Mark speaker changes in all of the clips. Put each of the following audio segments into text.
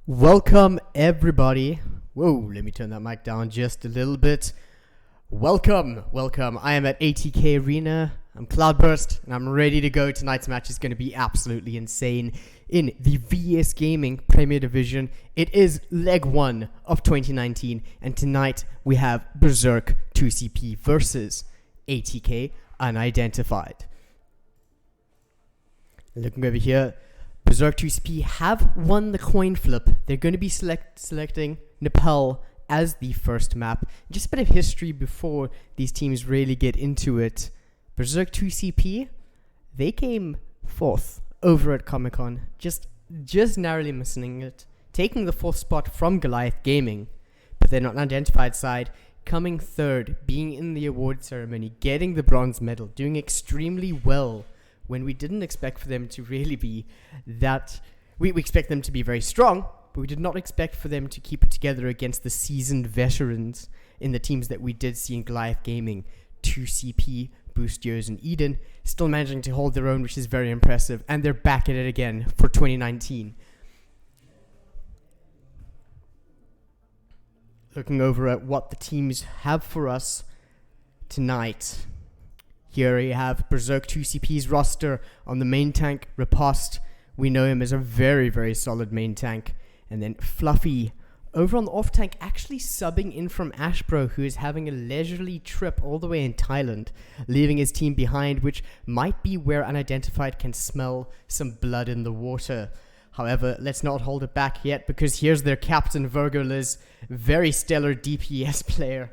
Speaker 1: Welcome everybody. Whoa, let me turn that mic down just a little bit. Welcome. I am at ATK Arena. I'm Cloudburst and I'm ready to go. Tonight's match is going to be absolutely insane in the VSGaming Premier Division. It is Leg1 of 2019 and tonight we have BzK 2CP versus ATK unIdentified. Looking over here, BzK 2CP have won the coin flip. They're going to be selecting Nepal as the first map. Just a bit of history before these teams really get into it. BzK 2CP, they came fourth over at Comic-Con, just narrowly missing it, taking the fourth spot from VSGaming, but they're not unidentified side, coming third, being in the award ceremony, getting the bronze medal, doing extremely well. When we didn't expect for them to really be that, we expect them to be very strong, but we did not expect for them to keep it together against the seasoned veterans in the teams that we did see in VSGaming. 2CP, Boosters, and Eden still managing to hold their own, which is very impressive, and they're back at it again for 2019. Looking over at what the teams have for us tonight. Here you have BzK 2CP's roster. On the main tank, Riposte. We know him as a very, very solid main tank. And then Fluffy over on the off tank, actually subbing in from Ashbro, who is having a leisurely trip all the way in Thailand, leaving his team behind, which might be where unIdentified can smell some blood in the water. However, let's not hold it back yet, because here's their captain, Virgo Liz, very stellar DPS player.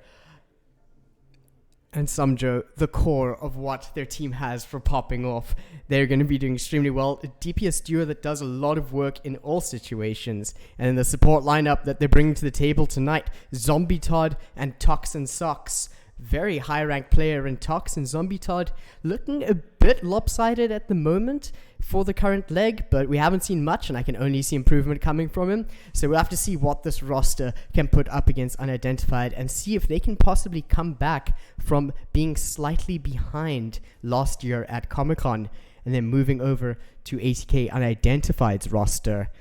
Speaker 1: And Sumjo, the core of what their team has for popping off. They're going to be doing extremely well. A DPS duo that does a lot of work in all situations. And in the support lineup that they're bringing to the table tonight, Zombie Todd and Toxin Socks. Very high ranked player in Tox, and Zombie Todd looking a bit lopsided at the moment for the current leg, but we haven't seen much and I can only see improvement coming from him. So we'll have to see what this roster can put up against unIdentified and see if they can possibly come back from being slightly behind last year at Comic-Con and then moving over to ATK unIdentified's roster.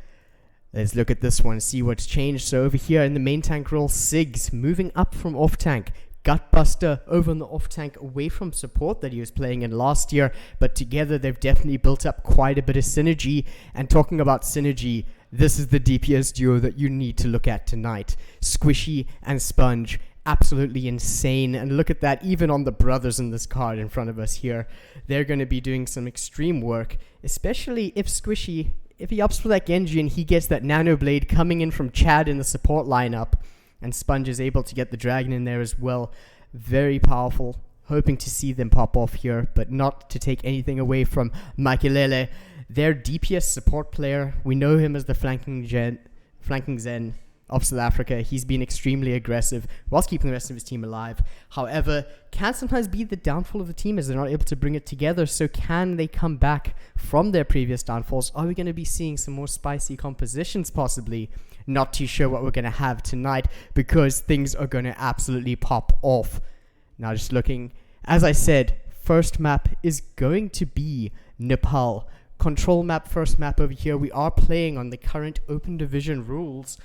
Speaker 1: Let's look at this one, see what's changed. So over here in the main tank role, Sigs moving up from off tank. Gutbuster over on the off tank, away from support that he was playing in last year, but together they've definitely built up quite a bit of synergy. And talking about synergy, this is the DPS duo that you need to look at tonight. Squishy and Sponge, absolutely insane. And look at that, even on the brothers in this card in front of us here, they're going to be doing some extreme work, especially if Squishy, if he opts for that Genji and he gets that Nano Blade coming in from Chad in the support lineup. And Sponge is able to get the dragon in there as well. Very powerful. Hoping to see them pop off here, but not to take anything away from Makelele. Their DPS support player. We know him as the flanking Zen of South Africa. He's been extremely aggressive whilst keeping the rest of his team alive. However, can sometimes be the downfall of the team as they're not able to bring it together. So can they come back from their previous downfalls? Are we going to be seeing some more spicy compositions possibly? Not too sure what we're going to have tonight, because things are going to absolutely pop off. Now just looking, as I said, first map is going to be Nepal. Control map, first map over here. We are playing on the current open division rules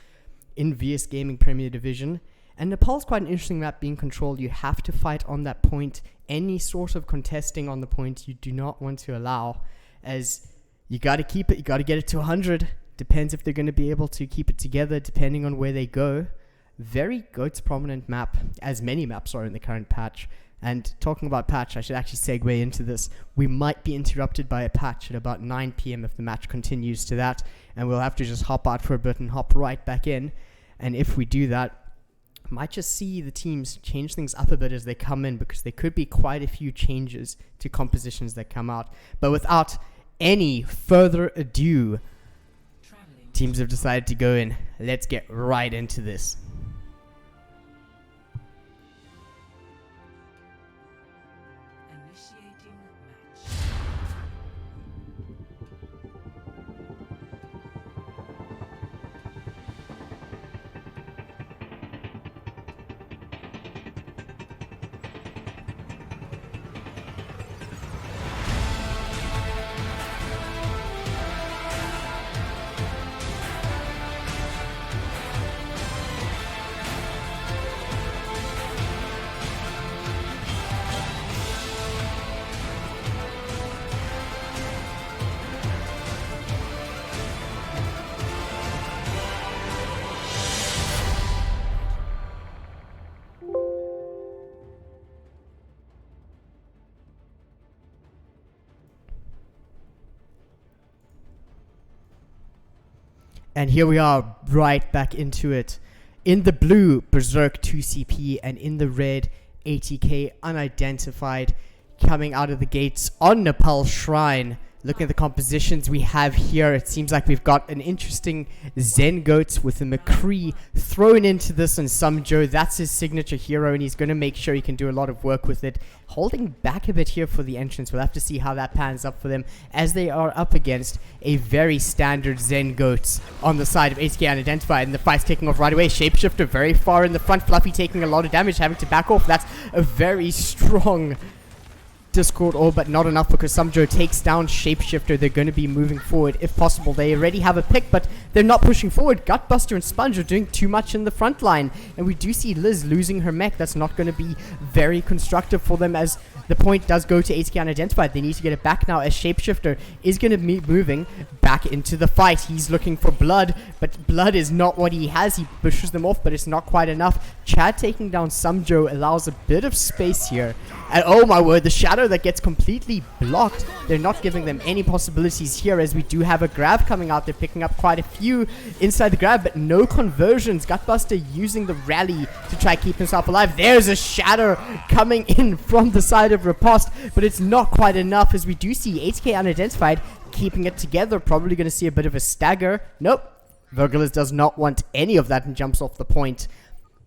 Speaker 1: in VSGaming Premier Division. And Nepal's quite an interesting map being controlled. You have to fight on that point. Any sort of contesting on the point you do not want to allow, as you got to keep it, you got to get it to 100. Depends if they're going to be able to keep it together depending on where they go. Very GOATS prominent map, as many maps are in the current patch. And talking about patch, I should actually segue into this. We might be interrupted by a patch at about 9 p.m. if the match continues to that. And we'll have to just hop out for a bit and hop right back in. And if we do that, might just see the teams change things up a bit as they come in, because there could be quite a few changes to compositions that come out. But without any further ado, teams have decided to go in. Let's get right into this.
Speaker 2: Initiating match.
Speaker 1: And here we are, right back into it. In the blue, BzK 2CP, and in the red, ATK unidentified, coming out of the gates on Nepal Shrine. Looking at the compositions we have here, it seems like we've got an interesting Zen Goat with a McCree thrown into this, and Sumjo, that's his signature hero, and he's going to make sure he can do a lot of work with it. Holding back a bit here for the entrance. We'll have to see how that pans up for them, as they are up against a very standard Zen Goat on the side of ATK unidentified, and the fight's kicking off right away. Shapeshifter very far in the front, Fluffy taking a lot of damage, having to back off. That's a very strong Discord orb, but not enough because Sumjo takes down Shapeshifter. They're going to be moving forward if possible. They already have a pick, but they're not pushing forward. Gutbuster and Sponge are doing too much in the front line, and we do see Liz losing her mech. That's not going to be very constructive for them, as the point does go to ATK unidentified. They need to get it back now, as Shapeshifter is going to be moving back into the fight. He's looking for blood, but blood is not what he has. He pushes them off, but it's not quite enough. Chad taking down Sumjo allows a bit of space here, and oh my word, the shadow that gets completely blocked. They're not giving them any possibilities here, as we do have a grab coming out. They're picking up quite a few inside the grab, but no conversions. Gutbuster using the rally to try keep himself alive. There's a shatter coming in from the side of Riposte, but it's not quite enough, as we do see ATK unidentified keeping it together. Probably going to see a bit of a stagger. Nope, Virgilus does not want any of that and jumps off the point.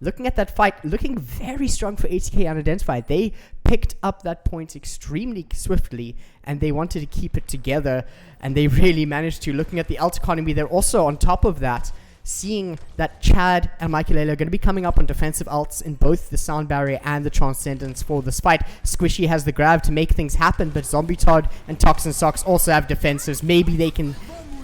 Speaker 1: Looking at that fight, looking very strong for ATK unidentified. They picked up that point extremely swiftly, and they wanted to keep it together, and they really managed to. Looking at the ult economy, they're also on top of that, seeing that Chad and Michaelele are going to be coming up on defensive ults in both the Sound Barrier and the Transcendence for this fight. Squishy has the grab to make things happen, but Zombie Todd and Toxin Socks also have defensives. Maybe they can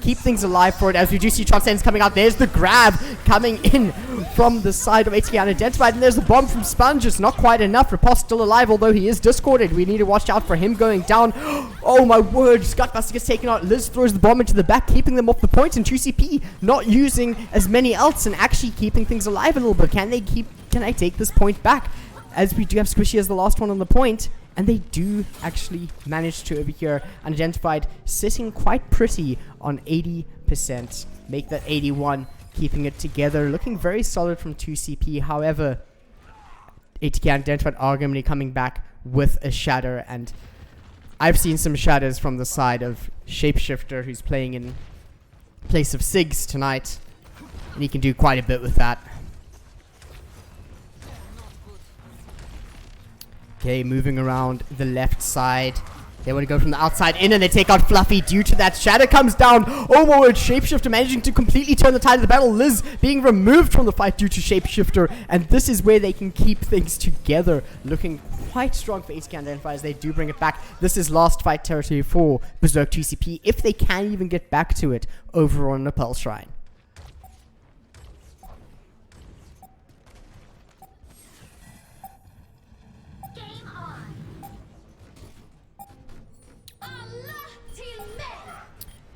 Speaker 1: keep things alive for it, as we do see Transcendence coming out. There's the grab coming in from the side of ATK unidentified, and there's the bomb from Sponge. It's not quite enough. Riposte still alive, although he is discorded. We need to watch out for him going down. Oh my word, Gutbuster gets taken out. Liz throws the bomb into the back, keeping them off the point, and 2CP not using as many ults and actually keeping things alive a little bit. Can I take this point back? As we do have Squishy as the last one on the point, and they do actually manage to, over here, unidentified, sitting quite pretty on 80%. Make that 81, keeping it together. Looking very solid from 2CP. However, ATK unidentified are going to be coming back with a shatter, and I've seen some shatters from the side of Shapeshifter, who's playing in place of Sigs tonight, and he can do quite a bit with that. Okay, moving around the left side. They want to go from the outside in, and they take out Fluffy due to that. Shadow comes down. Oh my word, Shapeshifter managing to completely turn the tide of the battle. Liz being removed from the fight due to Shapeshifter, and this is where they can keep things together. Looking quite strong for ATK unidentified as they do bring it back. This is last fight territory for BzK 2CP, if they can even get back to it over on Nepal Shrine.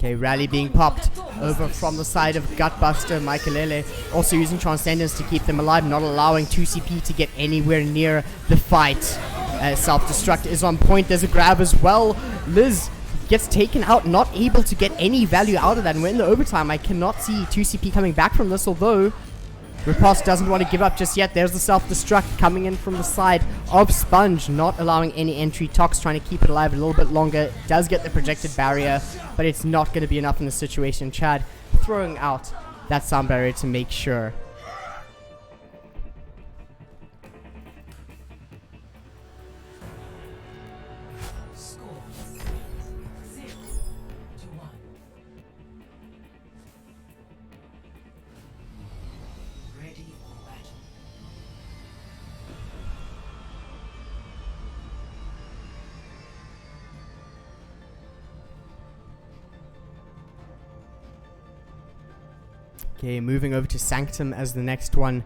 Speaker 1: Okay, rally being popped over from the side of Gutbuster. Michaelele also using Transcendence to keep them alive, not allowing 2CP to get anywhere near the fight. Self-destruct is on point. There's a grab as well. Liz gets taken out, not able to get any value out of that. And we're in the overtime. I cannot see 2CP coming back from this, although Riposte doesn't want to give up just yet. There's the self-destruct coming in from the side of Sponge, not allowing any entry. Tox trying to keep it alive a little bit longer. Does get the projected barrier, but it's not going to be enough in this situation. Chad throwing out that sound barrier to make sure. Okay, moving over to Sanctum as the next one.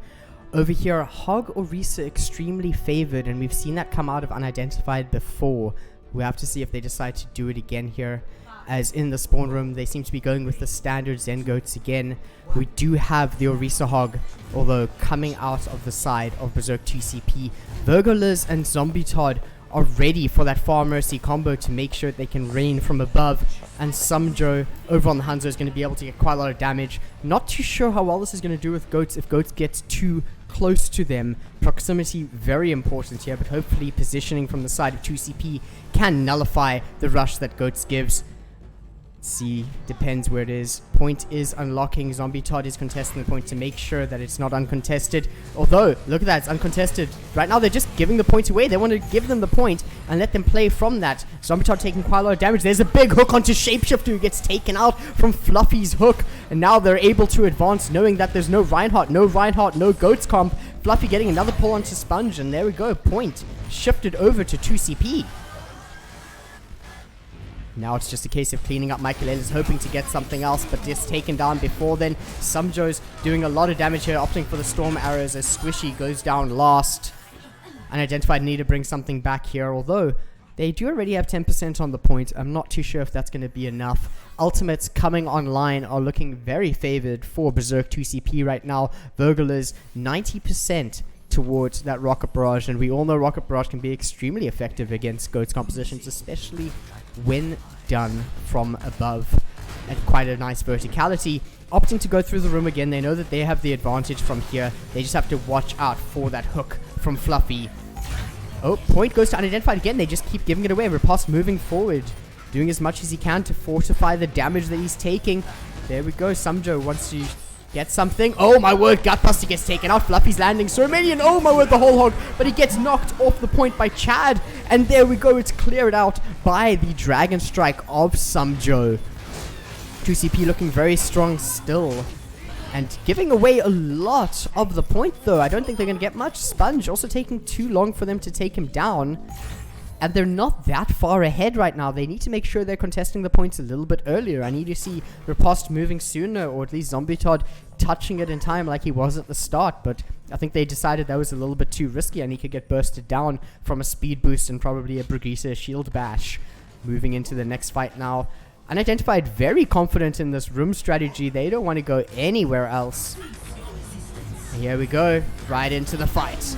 Speaker 1: Over here, Hog or Risa extremely favored, and we've seen that come out of unidentified before. We have to see if they decide to do it again here. As in the spawn room, they seem to be going with the standard Zen Goats again. We do have the Orisa Hog, although coming out of the side of BzK 2CP. Virgolus and Zombie Todd are ready for that Far Mercy combo to make sure they can rain from above. And Sumjo over on the Hanzo is going to be able to get quite a lot of damage. Not too sure how well this is going to do with Goats if Goats gets too close to them. Proximity very important here, but hopefully positioning from the side of 2CP can nullify the rush that Goats gives. See, depends where it is. Point is unlocking. Zombie Todd is contesting the point to make sure that it's not uncontested. Although, look at that, it's uncontested. Right now, they're just giving the point away. They want to give them the point and let them play from that. Zombie Todd taking quite a lot of damage. There's a big hook onto Shapeshifter who gets taken out from Fluffy's hook. And now they're able to advance knowing that there's no Reinhardt, no Goats comp. Fluffy getting another pull onto Sponge, and there we go. Point shifted over to 2CP. Now it's just a case of cleaning up. Michael is hoping to get something else, but just taken down before then. Sumjo's doing a lot of damage here, opting for the storm arrows as Squishy goes down last. Unidentified need to bring something back here, although they do already have 10% on the point. I'm not too sure if that's going to be enough. Ultimates coming online are looking very favored for BzK 2CP right now. Vogel is 90% towards that Rocket Barrage, and we all know Rocket Barrage can be extremely effective against Goats compositions, especially when done from above at quite a nice verticality. Opting to go through the room again. They know that they have the advantage from here. They just have to watch out for that hook from Fluffy. Oh, point goes to Unidentified again. They just keep giving it away. Riposte moving forward, doing as much as he can to fortify the damage that he's taking. There we go. Sumjo wants to get something. Oh my word, Gutbuster gets taken out. Fluffy's landing so many, and oh my word, the whole hog. But he gets knocked off the point by Chad. And there we go, it's cleared out by the Dragon Strike of Sumjo. 2CP looking very strong still. And giving away a lot of the point though. I don't think they're going to get much. Sponge also taking too long for them to take him down. And they're not that far ahead right now. They need to make sure they're contesting the points a little bit earlier. I need to see Riposte moving sooner, or at least Zombie Todd touching it in time like he was at the start. But I think they decided that was a little bit too risky, and he could get bursted down from a speed boost and probably a Brigitte shield bash. Moving into the next fight now. Unidentified very confident in this room strategy. They don't want to go anywhere else. Here we go. Right into the fight.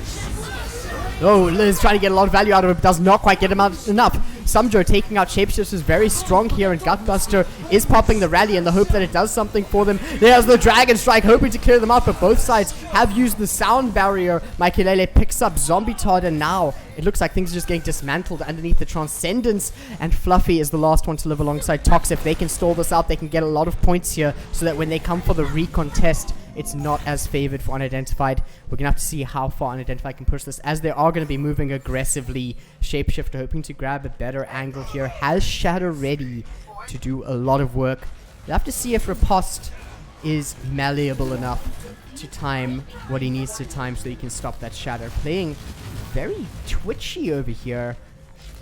Speaker 1: Oh, Liz trying to get a lot of value out of him, does not quite get him out enough. Sumjo taking out Shapeshifters is very strong here, and Gutbuster is popping the rally in the hope that it does something for them. There's the Dragon Strike, hoping to clear them out, but both sides have used the sound barrier. Makelele picks up Zombie Todd, and now it looks like things are just getting dismantled underneath the Transcendence, and Fluffy is the last one to live alongside Tox. If they can stall this out, they can get a lot of points here, so that when they come for the recontest, it's not as favored for Unidentified. We're going to have to see how far Unidentified can push this, as they are going to be moving aggressively. Shapeshifter hoping to grab a better angle here. Has Shadow ready to do a lot of work. We'll have to see if Riposte is malleable enough to time what he needs to time so he can stop that Shadow. Playing very twitchy over here.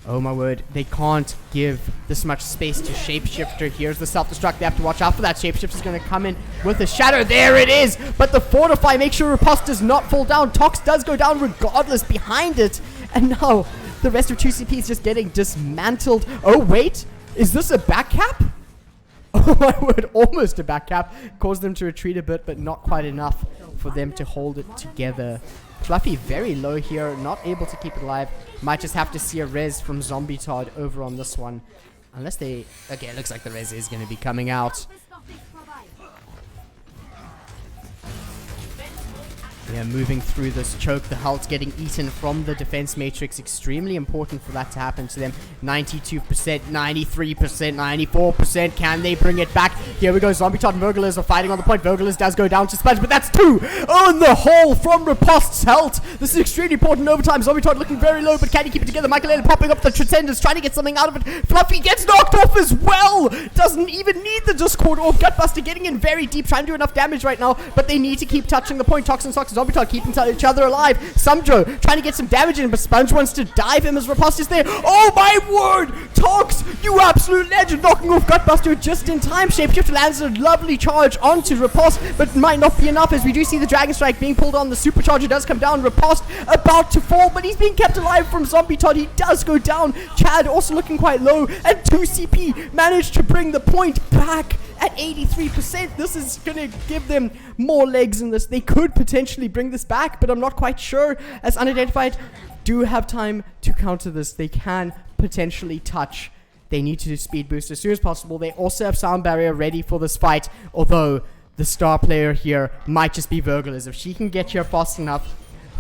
Speaker 1: Oh my word, they can't give this much space to Shapeshifter. Here's the self-destruct. They have to watch out for that. Shapeshifter's going to come in with a Shadow. There it is! But the Fortify makes sure Riposte does not fall down. Tox does go down regardless behind it. And now the rest of 2CP is just getting dismantled. Oh wait, is this a back cap? Oh my word, almost a back cap. Caused them to retreat a bit, but not quite enough for them to hold it together. Fluffy very low here, not able to keep it alive. Might just have to see a res from Zombie Todd over on this one. Unless they... Okay, it looks like the res is going to be coming out. Yeah, moving through this choke. The health's getting eaten from the defense matrix. Extremely important for that to happen to them. 92%, 93%, 94%. Can they bring it back? Here we go. Zombie Todd and Vogelers are fighting on the point. Vogelers does go down to Sponge, but that's two on the hole from Riposte's health. This is extremely important overtime. Zombie Todd looking very low, but can he keep it together? Michael popping up the Transcendence, trying to get something out of it. Fluffy gets knocked off as well. Doesn't even need the Discord off. Gutbuster getting in very deep, trying to do enough damage right now, but they need to keep touching the point. Toxin Socks and Zombie Todd keeping each other alive. Sumjo trying to get some damage in, but Sponge wants to dive him as Riposte is there. Oh my word! Tox, you absolute legend, knocking off Gutbuster just in time. Shapeshifter lands a lovely charge onto Riposte, but might not be enough, as we do see the Dragon Strike being pulled on. The Supercharger does come down. Riposte about to fall, but he's being kept alive from Zombie Todd. He does go down. Chad also looking quite low, and 2CP managed to bring the point back at 83%. This is going to give them more legs in this. They could potentially bring this back, but I'm not quite sure, as Unidentified do have time to counter this. They can potentially touch. They need to do speed boost as soon as possible. They also have sound barrier ready for this fight, although the star player here might just be Virgil. If she can get here fast enough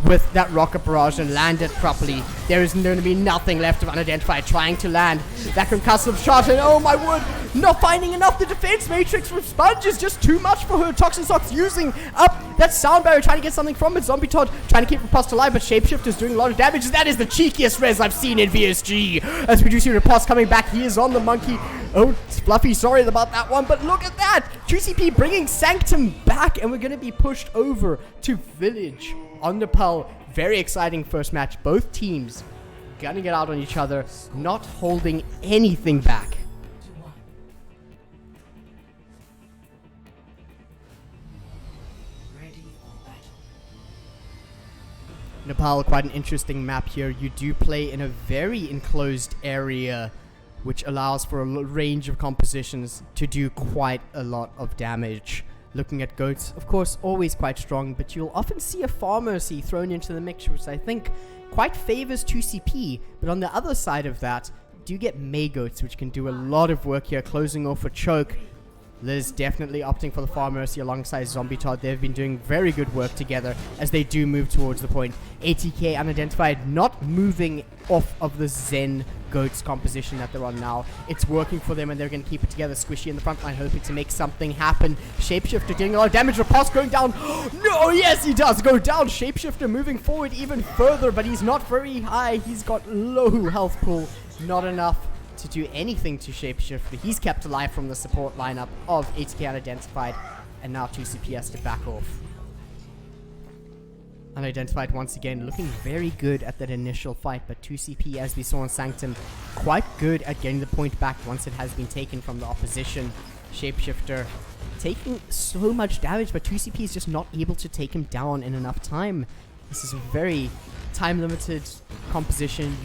Speaker 1: with that rocket barrage and land it properly, there is going to be nothing left of unidentified trying to land that concussive shot, and oh my word, not finding enough. The defense matrix from Sponge is just too much for her. Toxin Socks using up that sound barrier, trying to get something from it. Zombie Todd trying to keep Riposte alive, but Shapeshift is doing a lot of damage. That is the cheekiest res I've seen in VSG. As we do see Riposte coming back, he is on the monkey. Oh, Fluffy, sorry about that one, but look at that. 2CP bringing Sanctum back, and we're going to be pushed over to Village on Nepal. Very exciting first match. Both teams gunning it out on each other, not holding anything back. Nepal, quite an interesting map here. You do play in a very enclosed area, which allows for a range of compositions to do quite a lot of damage. Looking at goats, of course, always quite strong, but you'll often see a Pharmacy thrown into the mix, which I think quite favors 2CP. But on the other side of that, you do get May goats, which can do a lot of work here, closing off a choke. Liz definitely opting for the Pharmacy alongside Zombie Todd. They've been doing very good work together as they do move towards the point. ATK unidentified, not moving off of the Zen Goats composition that they're on now. It's working for them and they're going to keep it together. Squishy in the front line hoping to make something happen. Shapeshifter getting a lot of damage. Riposte going down. No, yes, he does go down. Shapeshifter moving forward even further, but he's not very high. He's got low health pool. Not enough to do anything to Shapeshifter. He's kept alive from the support lineup of ATK unidentified, and now 2CP has to back off. Unidentified once again looking very good at that initial fight, but 2CP, as we saw on Sanctum, quite good at getting the point back once it has been taken from the opposition. Shapeshifter taking so much damage, but 2CP is just not able to take him down in enough time. This is a very time-limited composition.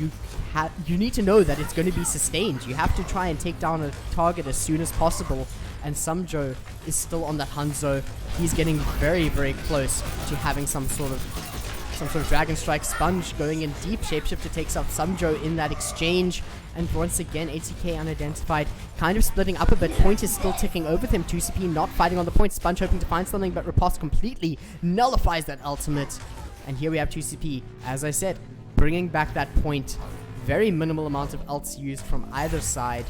Speaker 1: You need to know that it's going to be sustained. You have to try and take down a target as soon as possible. And Sumjo is still on that Hanzo. He's getting very, very close to having some sort of Dragon Strike. Sponge going in deep. Shapeshifter takes out Sumjo in that exchange. And once again, ATK unidentified, kind of splitting up a bit. Point is still ticking over them. 2CP not fighting on the point. Sponge hoping to find something, but Riposte completely nullifies that ultimate. And here we have 2CP, as I said, bringing back that point. Very minimal amount of ults used from either side,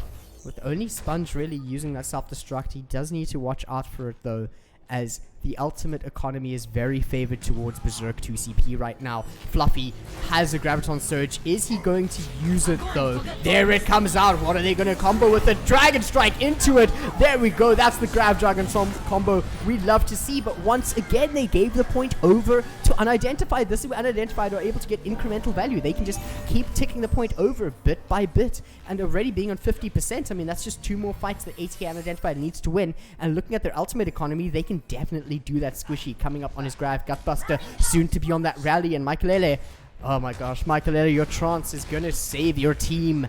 Speaker 1: with only Sponge really using that self-destruct. He does need to watch out for it though, as the ultimate economy is very favored towards Berserk 2CP right now. Fluffy has a Graviton Surge. Is he going to use it though? There it comes out. What are they going to combo with? The Dragon Strike into it. There we go. That's the Grav Dragon combo we'd love to see. But once again, they gave the point over to Unidentified. This is where Unidentified are able to get incremental value. They can just keep ticking the point over bit by bit. And already being on 50%, I mean, that's just 2 more fights that ATK Unidentified needs to win. And looking at their ultimate economy, they can definitely do that. Squishy coming up on his Grav Gutbuster, soon to be on that rally. And Michaelele, oh my gosh, Michaelele, your trance is gonna save your team.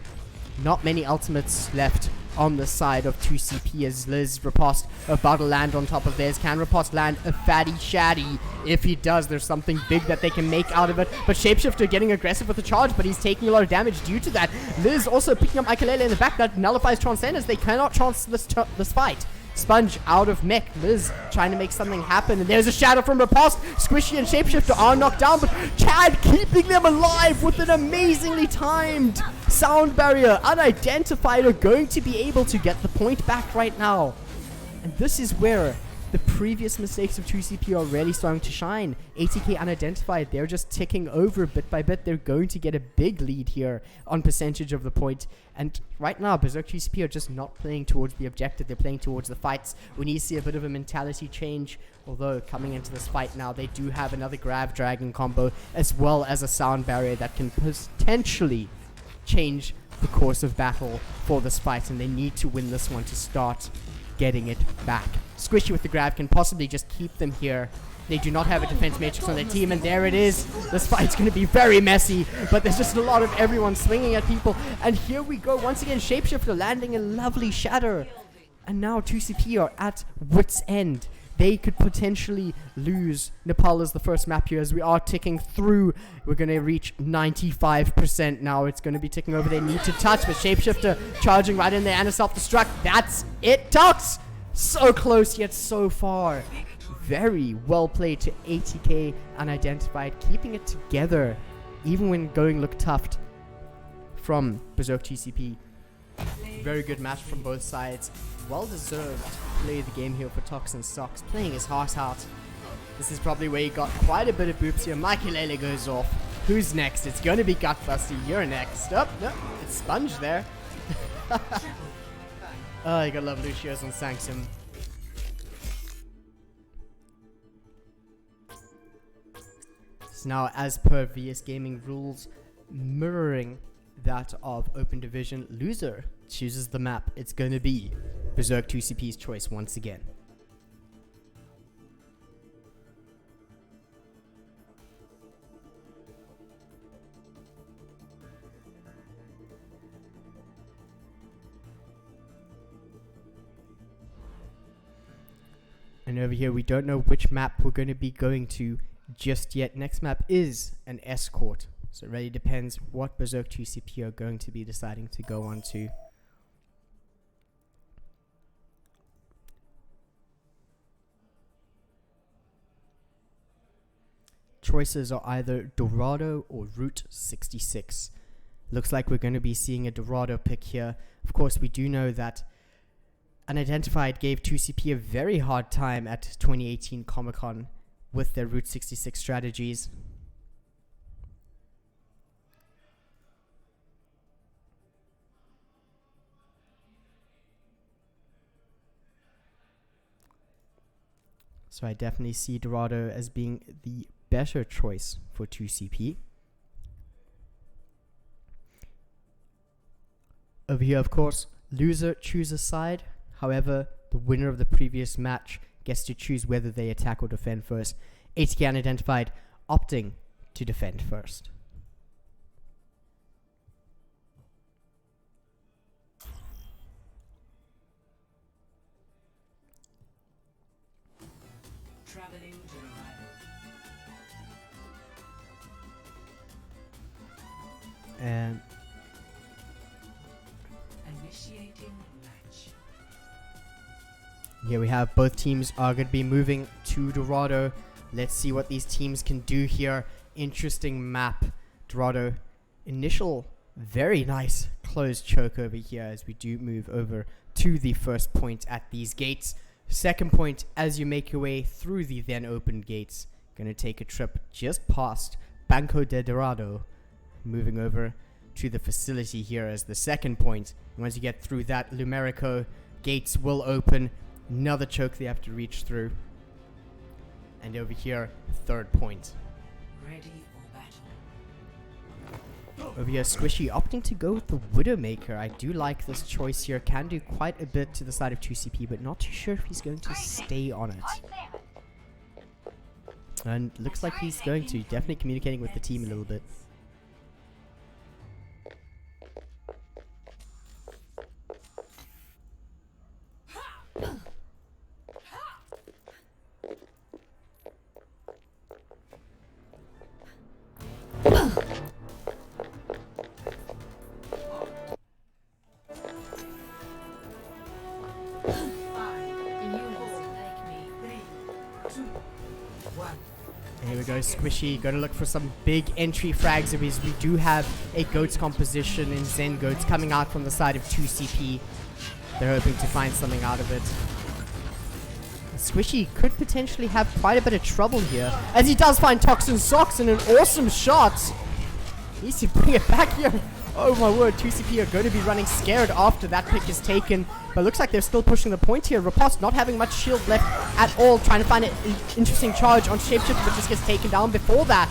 Speaker 1: Not many ultimates left on the side of 2CP as Liz Riposte about to land on top of theirs. Can Riposte land a fatty shatty? If he does, there's something big that they can make out of it. But Shapeshifter getting aggressive with the charge, but he's taking a lot of damage due to that. Liz also picking up Michaelele in the back. That nullifies Transcendence. They cannot chance this fight. Sponge out of mech. Liz trying to make something happen. And there's a shadow from Riposte. Squishy and Shapeshifter are knocked down, but Chad keeping them alive with an amazingly timed sound barrier. Unidentified are going to be able to get the point back right now. And this is where the previous mistakes of 2CP are really starting to shine. ATK unidentified, they're just ticking over bit by bit. They're going to get a big lead here on percentage of the point. And right now, Berserk 2CP are just not playing towards the objective. They're playing towards the fights. We need to see a bit of a mentality change. Although, coming into this fight now, they do have another Grav Dragon combo, as well as a sound barrier that can potentially change the course of battle for this fight. And they need to win this one to start getting it back. Squishy with the Grav can possibly just keep them here. They do not have a defense matrix on their team, and there it is. This fight's going to be very messy, but there's just a lot of everyone swinging at people. And here we go once again. Shapeshifter landing a lovely shatter. And now 2CP are at wit's end. they could potentially lose. Nepal is the first map here as we are ticking through. We're going to reach 95% now. It's going to be ticking over. They need to touch, but Shapeshifter charging right in there and a self-destruct. That's it, Tux! So close yet so far. Very well played to ATK, unIdentified, keeping it together even when going look tough from BzK TCP. Very good match from both sides. Well deserved play the game here for Tox and Socks, playing his heart out. This is probably where he got quite a bit of boops here. Makelele goes off. Who's next? It's gonna be Gutbusty. You're next. Oh, no, it's Sponge there. Oh, you gotta love Lucio's on Sanctum. So now, as per VSGaming rules, mirroring that of Open Division, loser chooses the map. It's going to be BzK 2CP's choice once again. And over here, we don't know which map we're going to be going to just yet. Next map is an escort. So it really depends what BzK 2CP are going to be deciding to go on to. Choices are either Dorado or Route 66. Looks like we're going to be seeing a Dorado pick here. Of course, we do know that unIdentified gave 2CP a very hard time at 2018 Comic-Con with their Route 66 strategies. So I definitely see Dorado as being the better choice for 2CP. Over here, of course, loser chooses side. However, the winner of the previous match gets to choose whether they attack or defend first. ATK unIdentified opting to defend first.
Speaker 2: Traveling to
Speaker 1: And
Speaker 2: initiating match.
Speaker 1: here we have both teams are going to be moving to Dorado. Let's see what these teams can do here. Interesting map. Dorado, initial very nice closed choke over here as we do move over to the first point at these gates. Second point, as you make your way through the then opened gates, going to take a trip just past Banco de Dorado, moving over to the facility here as the second point. And once you get through that, Lumerico gates will open. Another choke they have to reach through. And over here, third point.
Speaker 2: Ready for battle.
Speaker 1: Over here, Squishy opting to go with the Widowmaker. I do like this choice here. Can do quite a bit to the side of 2CP, but not too sure if he's going to stay on it. And looks like he's going to. Definitely communicating with the team a little bit. Here we go, Squishy. Going to look for some big entry frags of his. We do have a Goats composition in Zen Goats coming out from the side of 2CP. They're hoping to find something out of it. Squishy could potentially have quite a bit of trouble here, as he does find Toxin Socks in an awesome shot. He needs to bring it back here. Oh my word, 2CP are going to be running scared after that pick is taken. But looks like they're still pushing the point here. Riposte not having much shield left at all. Trying to find an interesting charge on Shapeshift, but just gets taken down before that.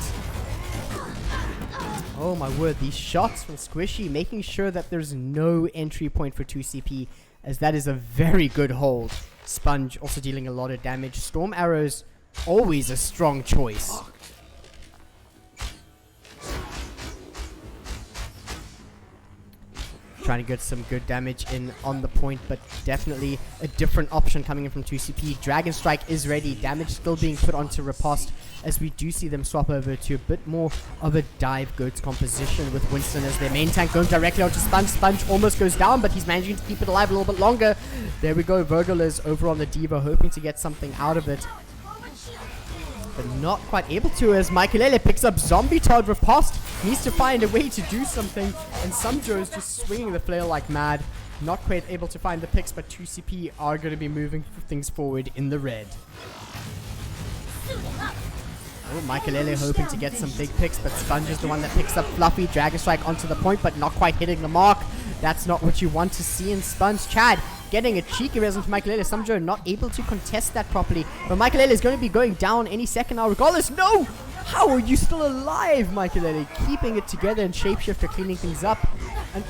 Speaker 1: Oh my word, these shots from Squishy, making sure that there's no entry point for 2CP, as that is a very good hold. Sponge also dealing a lot of damage. Storm Arrows, always a strong choice. Trying to get some good damage in on the point, but definitely a different option coming in from 2CP. Dragon Strike is ready. Damage still being put onto Riposte, as we do see them swap over to a bit more of a dive goats composition with Winston as their main tank going directly onto Sponge. Sponge almost goes down, but he's managing to keep it alive a little bit longer. There we go. Virgil is over on the Diva, hoping to get something out of it, but not quite able to, as Michaelele picks up Zombie Todd. Riposte needs to find a way to do something, and Sumjo is just swinging the flail like mad. Not quite able to find the picks, but 2CP are going to be moving things forward in the red. Oh, Michaelele hoping to get some big picks, but Sponge is the one that picks up Fluffy. Dragon Strike onto the point, but not quite hitting the mark. That's not what you want to see in Sponge. Chad getting a cheeky res into Michaelele. Sumjo not able to contest that properly, but Michaelele is going to be going down any second now regardless. No! How are you still alive, Michaelele? Keeping it together, and Shapeshifter cleaning things up. And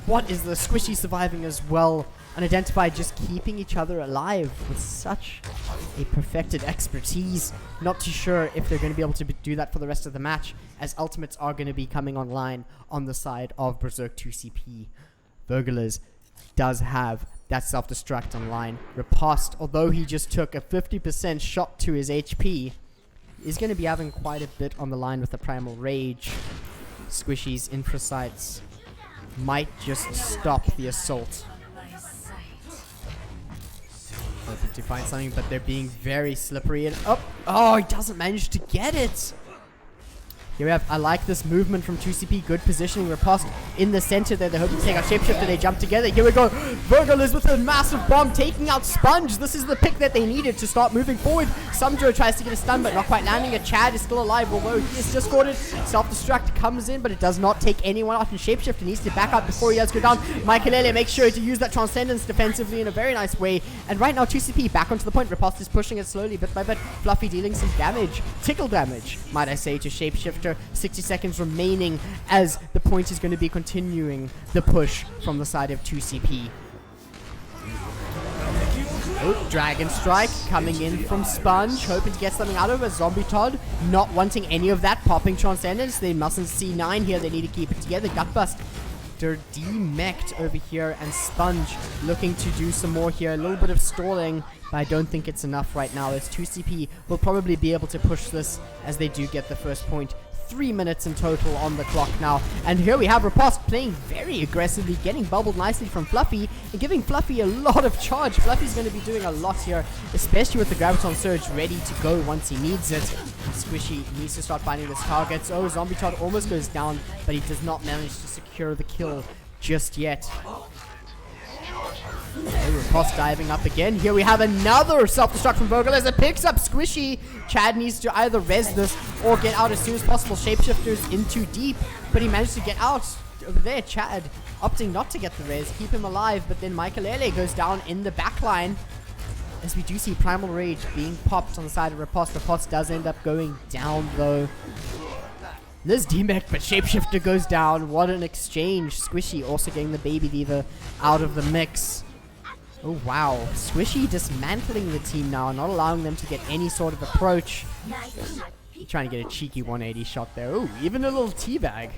Speaker 1: what is the Squishy surviving as well? Unidentified just keeping each other alive with such a perfected expertise. Not too sure if they're going to be able to do that for the rest of the match, as ultimates are going to be coming online on the side of Berserk 2CP. Virgulers does have that self-destruct online. Riposte, although he just took a 50% shot to his HP, is going to be having quite a bit on the line with the Primal Rage. Squishy's Infrasights might just stop the assault. Hoping to find something, but they're being very slippery. And oh, he doesn't manage to get it. Here we have, I like this movement from 2CP. Good positioning. Riposte in the center there. They're hoping to take out Shapeshifter. They jump together. Here we go. Virgil is with a massive bomb, taking out Sponge. This is the pick that they needed to start moving forward. Sumjo tries to get a stun, but not quite landing it. Chad is still alive, although he is discorded. Self-destruct comes in, but it does not take anyone out. And Shapeshifter needs to back up before he does go down. Michaelele makes sure to use that Transcendence defensively in a very nice way. And right now, 2CP back onto the point. Riposte is pushing it slowly, bit by bit. Fluffy dealing some damage. Tickle damage, might I say, to Shapeshifter. 60 seconds remaining, as the point is going to be continuing the push from the side of 2CP. Oh, Dragon Strike coming in from Sponge, hoping to get something out of it. Zombie Todd not wanting any of that, popping Transcendence. They mustn't C9 here, they need to keep it together. Gutbust, they're demeched over here, and Sponge looking to do some more here. A little bit of stalling, but I don't think it's enough right now, as 2CP will probably be able to push this as they do get the first point. 3 minutes in total on the clock now. And here we have Riposte playing very aggressively, getting bubbled nicely from Fluffy, and giving Fluffy a lot of charge. Fluffy's going to be doing a lot here, especially with the Graviton Surge ready to go once he needs it. Squishy needs to start finding his targets. Oh, Zombie Todd almost goes down, but he does not manage to secure the kill just yet. Riposte diving up again. Here we have another self-destruct from Virgil as it picks up Squishy. Chad needs to either res this or get out as soon as possible. Shapeshifter's in too deep, but he managed to get out. Over there, Chad opting not to get the res, keep him alive, but then Michaelele goes down in the backline, as we do see Primal Rage being popped on the side of Riposte. Riposte does end up going down though. This demech, but Shapeshifter goes down. What an exchange. Squishy also getting the Baby Diva out of the mix. Oh wow, Squishy dismantling the team now, not allowing them to get any sort of approach. Trying to get a cheeky 180 shot there. Oh, even a little teabag.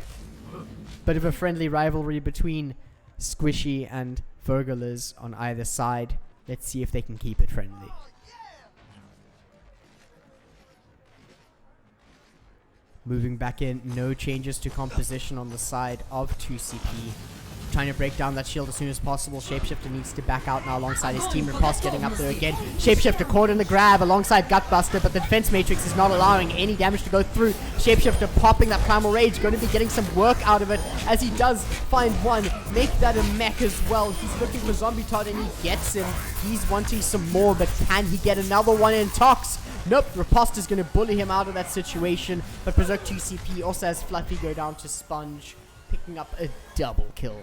Speaker 1: Bit of a friendly rivalry between Squishy and Virgulers on either side. Let's see if they can keep it friendly. Moving back in, no changes to composition on the side of 2CP. Trying to break down that shield as soon as possible. Shapeshifter needs to back out now alongside his team. Riposte getting up there again. Shapeshifter caught in the grab alongside Gutbuster, but the defense matrix is not allowing any damage to go through. Shapeshifter popping that Primal Rage, going to be getting some work out of it as he does find one. Make that a mech as well. He's looking for Zombie Todd and he gets him. He's wanting some more, but can he get another one in Tox? Nope, Riposte is going to bully him out of that situation, but Berserk 2CP also has Fluffy go down to Sponge, picking up a double kill.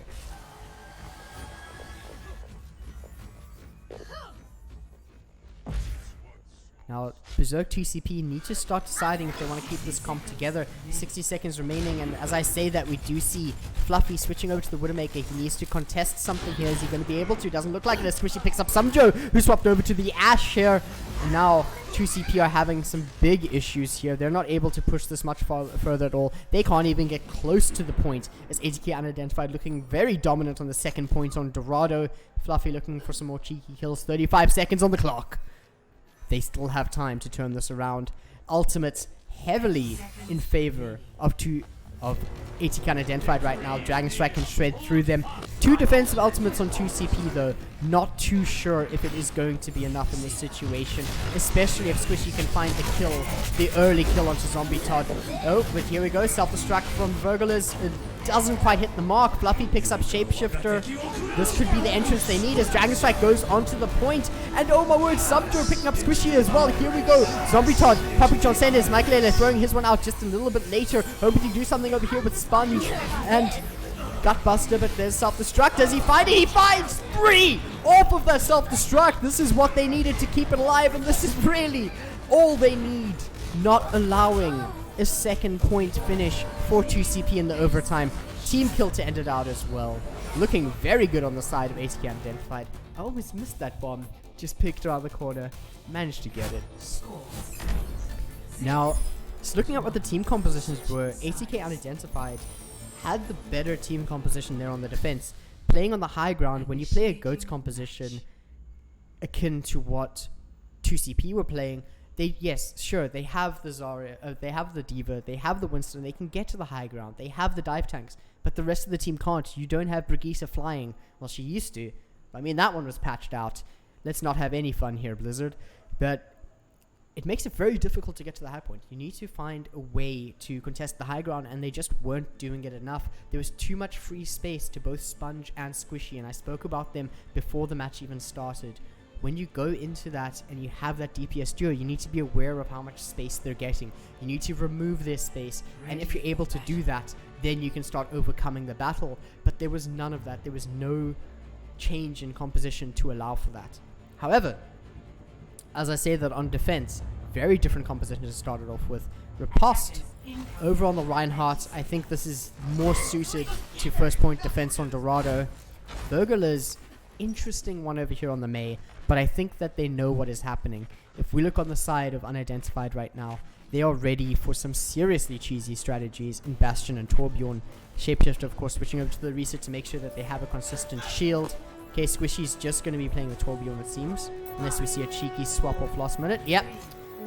Speaker 1: Now, Berserk 2CP need to start deciding if they want to keep this comp together. 60 seconds remaining, and as I say that, we do see Fluffy switching over to the Widowmaker. He needs to contest something here. Is he going to be able to? Doesn't look like it as Squishy picks up Sumjo, who swapped over to the Ash here. And now, 2CP are having some big issues here. They're not able to push this much further at all. They can't even get close to the point as ATK unidentified looking very dominant on the second point on Dorado. Fluffy looking for some more cheeky kills. 35 seconds on the clock. They still have time to turn this around. Ultimates heavily in favor of ATK unidentified right now. Dragon Strike can shred through them. 2 defensive ultimates on 2CP though. Not too sure if it is going to be enough in this situation, especially if Squishy can find the kill, the early kill onto Zombie Todd. Oh, but here we go. Self-destruct from Vergulers. It doesn't quite hit the mark. Fluffy picks up Shapeshifter. This could be the entrance they need as Dragon Strike goes onto the point. And oh my word, Subdur picking up Squishy as well. Here we go. Zombie Todd, Puppet John Sanders, Michael Ela throwing his one out just a little bit later, hoping to do something over here with Sponge and Gutbuster, but there's self-destruct. Does he find it? He finds 3 off of that self-destruct. This is what they needed to keep it alive, and this is really all they need. Not allowing a second point finish for 2CP in the overtime. Team kill to end it out as well. Looking very good on the side of ATK unidentified. I almost missed that bomb. Just picked around the corner. Managed to get it. Now, just looking at what the team compositions were, ATK unidentified had the better team composition there on the defense. Playing on the high ground, when you play a GOATS composition akin to what 2CP were playing, they have the Zarya, they have the D.Va, they have the Winston, they can get to the high ground, they have the dive tanks, but the rest of the team can't. You don't have Brigitte flying. Well, she used to. I mean, that one was patched out. Let's not have any fun here, Blizzard. But it makes it very difficult to get to the high point. You need to find a way to contest the high ground, and they just weren't doing it enough. There was too much free space to both Sponge and Squishy, and I spoke about them before the match even started. When you go into that and you have that DPS duo, you need to be aware of how much space they're getting. You need to remove their space, and if you're able to do that, then you can start overcoming the battle. But there was none of that. There was no change in composition to allow for that. However, as I say that on defense, very different composition to start it off with. Riposte over on the Reinhardt. I think this is more suited to first point defense on Dorado. Burglar's interesting one over here on the Mei, but I think that they know what is happening. If we look on the side of unidentified right now, they are ready for some seriously cheesy strategies in Bastion and Torbjorn. Shapeshifter, of course, switching over to the reset to make sure that they have a consistent shield. Okay, Squishy's just going to be playing the Torbjorn, it seems. Unless we see a cheeky swap off last minute. Yep.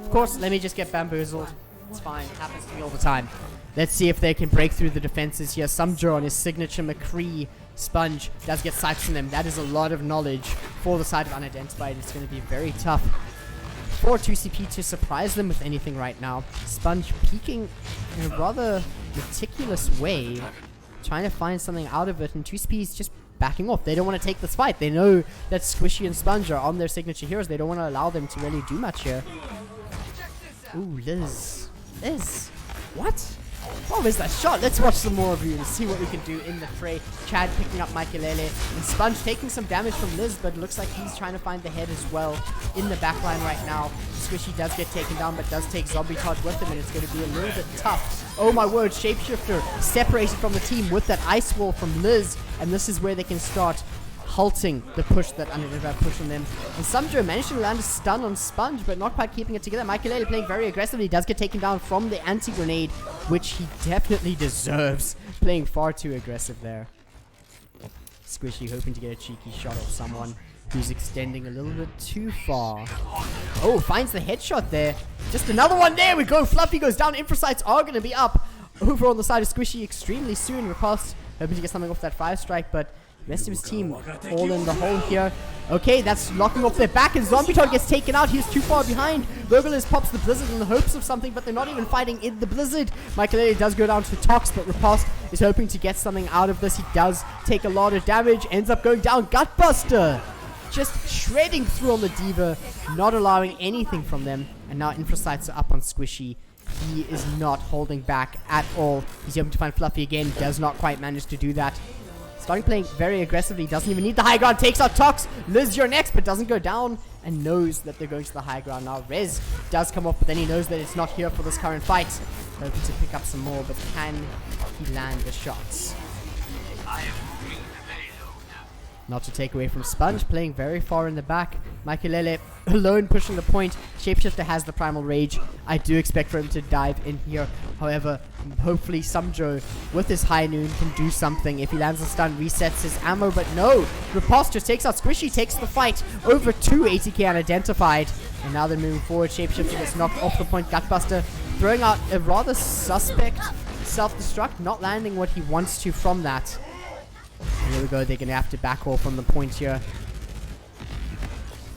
Speaker 1: Of course, let me just get bamboozled. It's fine. It happens to me all the time. Let's see if they can break through the defenses here. Subdur on his signature McCree. Sponge does get sights from them. That is a lot of knowledge for the side of unidentified. It's going to be very tough for 2CP to surprise them with anything right now. Sponge peeking in a rather meticulous way, trying to find something out of it, and 2CP is just backing off. They don't want to take this fight. They know that Squishy and Sponge are on their signature heroes. They don't want to allow them to really do much here. Ooh, Liz. Liz. What? What was that shot? Let's watch some more of you and see what we can do in the fray. Chad picking up Michaelele, and Sponge taking some damage from Liz, but it looks like he's trying to find the head as well in the backline right now. Squishy does get taken down, but does take Zombie Todd with him, and it's going to be a little bit tough. Oh my word, Shapeshifter separated from the team with that ice wall from Liz, and this is where they can start halting the push that unidentified push on them. And Subdur managed to land a stun on Sponge, but not quite keeping it together. Michaelele playing very aggressively, does get taken down from the anti-grenade, which he definitely deserves. Playing far too aggressive there. Squishy hoping to get a cheeky shot off someone who's extending a little bit too far. Oh, finds the headshot there. Just another one. There we go. Fluffy goes down. Infrasights are going to be up over on the side of Squishy extremely soon. Riposte hoping to get something off that 5-strike, but rest of his team all in the hole here. Okay, that's locking off their back, and Zombie Todd gets taken out. He's too far behind. Burglar's pops the Blizzard in the hopes of something, but they're not even fighting in the Blizzard. Michaelele does go down to Tox, but Riposte is hoping to get something out of this. He does take a lot of damage, ends up going down. Gutbuster just shredding through on the D.Va, not allowing anything from them. And now Infrasights are up on Squishy. He is not holding back at all. He's hoping to find Fluffy again. Does not quite manage to do that. Starting playing very aggressively, doesn't even need the high ground, takes out Tox. Liz, you're next, but doesn't go down, and knows that they're going to the high ground now. Rez does come off, but then he knows that it's not here for this current fight. Hoping to pick up some more, but can he land the shots? Not to take away from Sponge, playing very far in the back. Michaelele alone pushing the point. Shapeshifter has the Primal Rage. I do expect for him to dive in here. However, hopefully Sumjo with his High Noon can do something. If he lands a stun, resets his ammo, but no. Riposte just takes out Squishy, takes the fight over to ATK unidentified. And now they're moving forward. Shapeshifter gets knocked off the point. Gutbuster throwing out a rather suspect self-destruct, not landing what he wants to from that. And here we go, they're going to have to back off on the point here.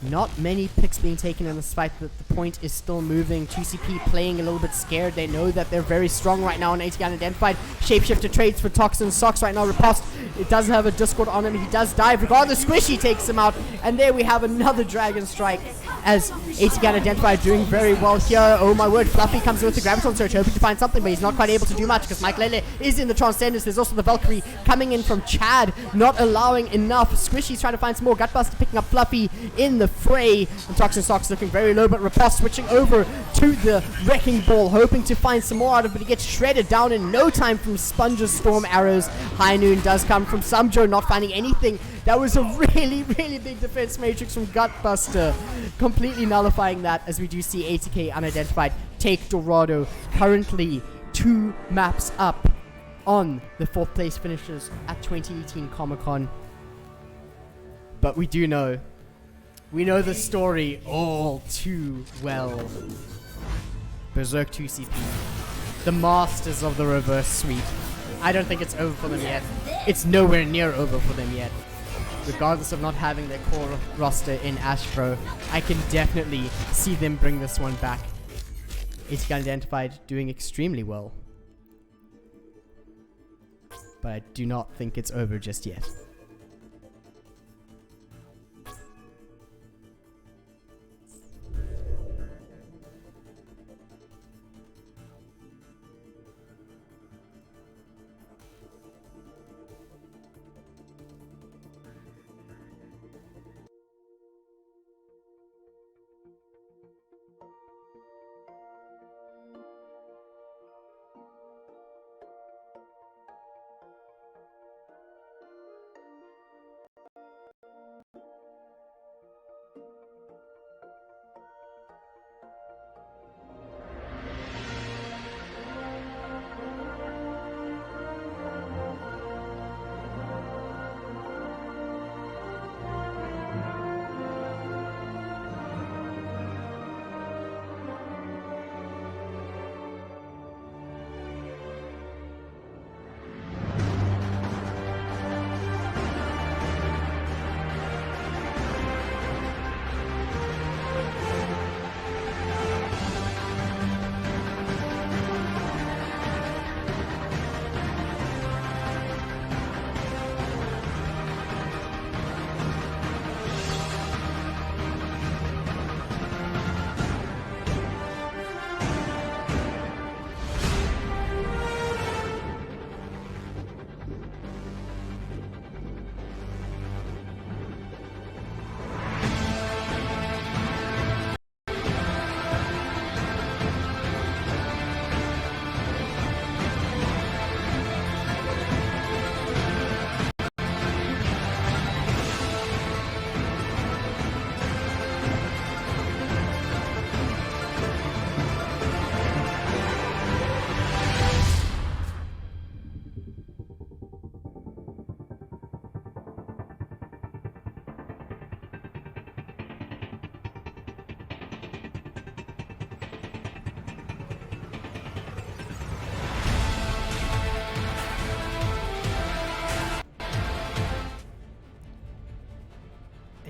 Speaker 1: Not many picks being taken in this fight, but the point is still moving. 2CP playing a little bit scared. They know that they're very strong right now on ATK unidentified. Shapeshifter trades for Toxin Socks right now. Riposte, it does have a Discord on him. He does dive. Regardless, Squishy takes him out. And there we have another Dragon Strike as ATK unidentified doing very well here. Oh my word, Fluffy comes in with the Graviton Search, hoping to find something, but he's not quite able to do much because Mike Lele is in the Transcendence. There's also the Valkyrie coming in from Chad, not allowing enough. Squishy's trying to find some more. Gutbuster picking up Fluffy in the fray. And Toxin Socks looking very low, but Riposte switching over to the Wrecking Ball, hoping to find some more out of it, but he gets shredded down in no time from Sponge's Storm Arrows. High Noon does come from Sumjo, not finding anything. That was a really, really big defense matrix from Gutbuster, completely nullifying that, as we do see ATK unidentified take Dorado, currently 2 maps up on the 4th place finishers at 2018 Comic-Con. But we know the story all too well. BzK 2CP, the masters of the reverse sweep. I don't think it's over for them yet. It's nowhere near over for them yet. Regardless of not having their core roster in Ashbro, I can definitely see them bring this one back. ATK unidentified doing extremely well. But I do not think it's over just yet.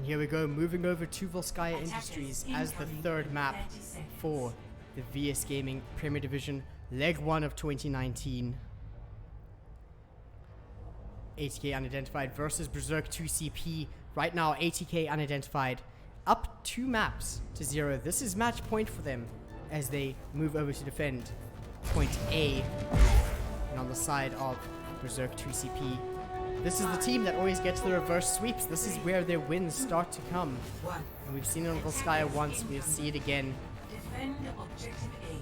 Speaker 1: Here we go, moving over to Volskaya Industries as the 3rd map for the VSGaming Premier Division Leg1 of 2019. ATK unidentified versus BzK 2CP. Right now, ATK unidentified up 2 maps to 0. This is match point for them as they move over to defend point A. And on the side of BzK 2CP, this is the team that always gets the reverse sweeps. This is where their wins start to come. And we've seen it on Volskaya once, we'll see it again.
Speaker 2: Defend objective A.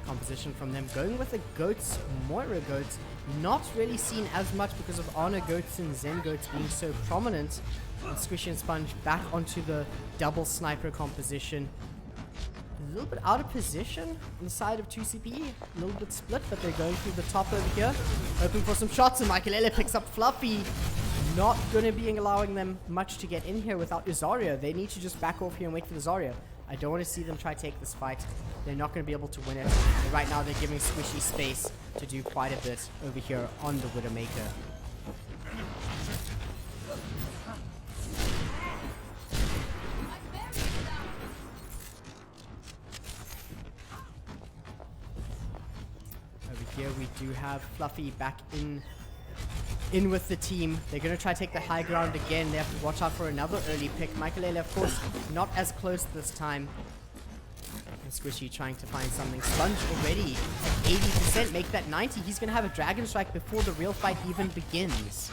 Speaker 1: Composition from them, going with the Goats, Moira Goats, not really seen as much because of Honor Goats and Zen Goats being so prominent. And Squishy and Sponge back onto the double sniper composition. A little bit out of position on the side of 2CP. A little bit split, but they're going through the top over here. Hoping for some shots, and Michaelele picks up Fluffy. Not going to be allowing them much to get in here without Zarya. They need to just back off here and wait for the Zarya. I don't want to see them try to take this fight. They're not going to be able to win it. And right now they're giving Squishy space to do quite a bit over here on the Widowmaker. Over here we do have Fluffy back in with the team. They're going to try to take the high ground again. They have to watch out for another early pick. Michaelele, of course, not as close this time. And Squishy trying to find something. Sponge already at 80%. Make that 90. He's going to have a Dragon Strike before the real fight even begins.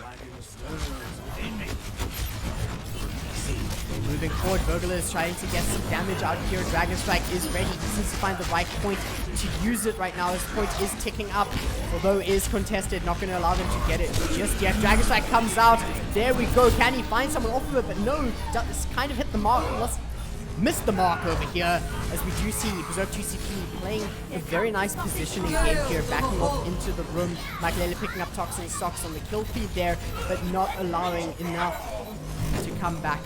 Speaker 1: Moving forward, Vogler is trying to get some damage out here. Dragon Strike is ready. He needs to find the right point to use it right now. His point is ticking up, although it is contested. Not going to allow them to get it just yet. Dragon Strike comes out. There we go. Can he find someone off of it? But no, does kind of hit the mark. Missed the mark over here, as we do see BzK playing a very nice positioning game here, backing off into the room. Michaelele picking up Toxin Socks on the kill feed there, but not allowing enough to come back.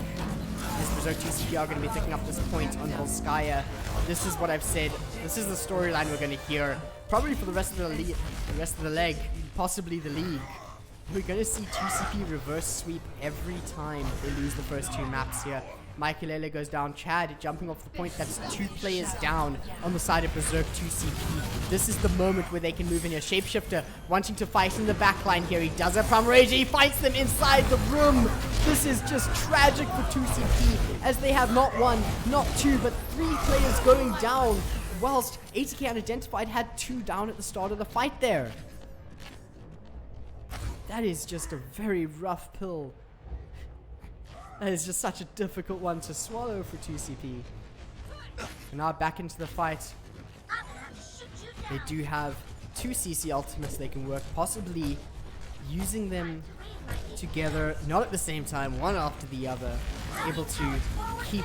Speaker 1: As BzK are going to be picking up this point on Volskaya. This is what I've said. This is the storyline we're going to hear, probably for the rest of the leg, possibly the league. We're going to see 2CP reverse sweep every time they lose the first two maps here. Michaelele goes down. Chad jumping off the point. That's 2 players down on the side of Berserk 2CP. This is the moment where they can move in here. Shapeshifter wanting to fight in the backline here. He does it from Rage. He fights them inside the room. This is just tragic for 2CP, as they have not 1, not 2, but 3 players going down, whilst ATK unIdentified had 2 down at the start of the fight there. That is just a very rough pill. That is just such a difficult one to swallow for 2CP. And now back into the fight. They do have 2 CC ultimates they can work, possibly using them together, not at the same time, one after the other, able to keep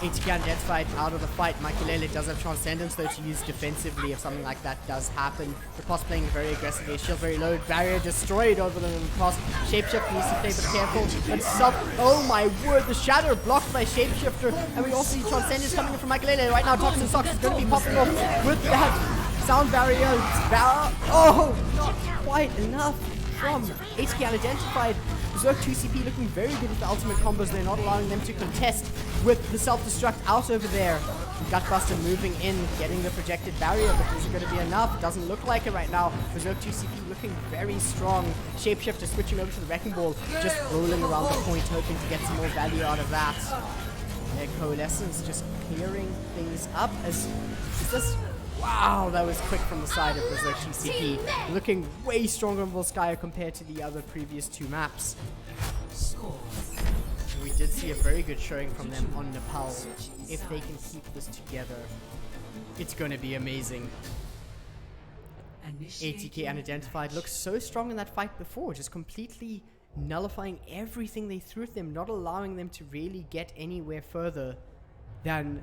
Speaker 1: ATK unIdentified out of the fight. Michaelele does have Transcendence though to use defensively if something like that does happen. The Post playing very aggressively, shield very low, barrier destroyed over them in the Post. Shapeshifter needs to play but careful. But oh my word, the shadow blocked by Shapeshifter, and we also see Transcendence coming in from Michaelele. Right now Toxin Socks is going to be popping off with that sound barrier. Oh, not quite enough from ATK unIdentified. BzK 2CP looking very good with the ultimate combos. They're not allowing them to contest with the self-destruct out over there. Gutbuster moving in, getting the projected barrier, but is it going to be enough? It doesn't look like it right now. BzK 2CP looking very strong. Shapeshifter switching over to the Wrecking Ball, just rolling around the point, hoping to get some more value out of that. Their Coalescence just clearing things up as this. Wow, that was quick from the side of BzK 2CP. Looking way stronger on Volskaya compared to the other previous 2 maps. We did see a very good showing from them on Nepal. If they can keep this together, it's going to be amazing. ATK unIdentified looks so strong in that fight before, just completely nullifying everything they threw at them, not allowing them to really get anywhere further than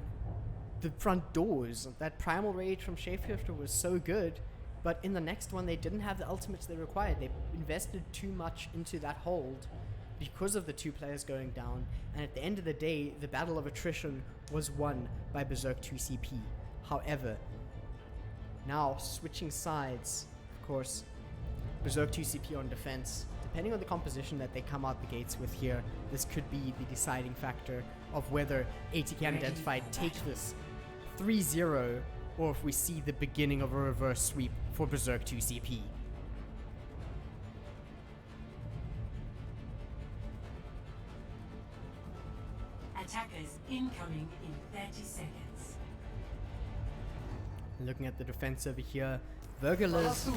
Speaker 1: the front doors. That Primal Rage from Shapeshifter was so good, but in the next one they didn't have the ultimates they required. They invested too much into that hold because of the 2 players going down, and at the end of the day the battle of attrition was won by BzK 2CP. However, now switching sides, of course, BzK 2CP on defense. Depending on the composition that they come out the gates with here, this could be the deciding factor of whether ATK unIdentified take this 3-0, or if we see the beginning of a reverse sweep for BzK 2CP.
Speaker 2: Attackers incoming in 30 seconds.
Speaker 1: Looking at the defense over here, Vergela's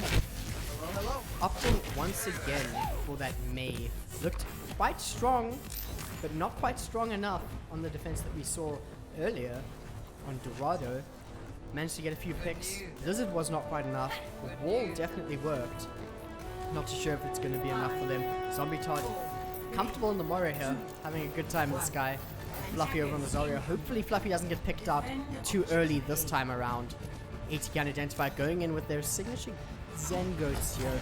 Speaker 1: opting once again for that Mei. Looked quite strong, but not quite strong enough on the defense that we saw earlier on Dorado. Managed to get a few picks. Blizzard was not quite enough. The wall definitely worked. Not too sure if it's going to be enough for them. Zombie Todd, comfortable in the Moira here, having a good time in the sky. Fluffy over on the Zarya. Hopefully Fluffy doesn't get picked up too early this time around. ATK unidentified going in with their signature Zen goats here.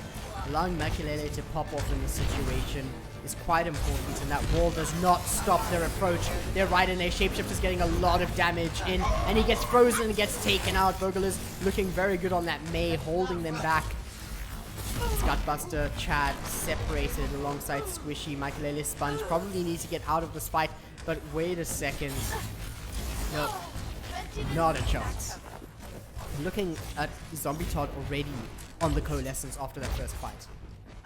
Speaker 1: Allowing Makulele to pop off in the situation is quite important, and that wall does not stop their approach. They're right in there. Shapeshift is getting a lot of damage in, and he gets frozen and gets taken out. Vogel is looking very good on that Mei, holding them back. Gutbuster, Chad separated alongside Squishy. Makulele, Sponge probably needs to get out of this fight, but wait a second. No, not a chance. Looking at Zombie Todd already on the Coalescence after that first fight.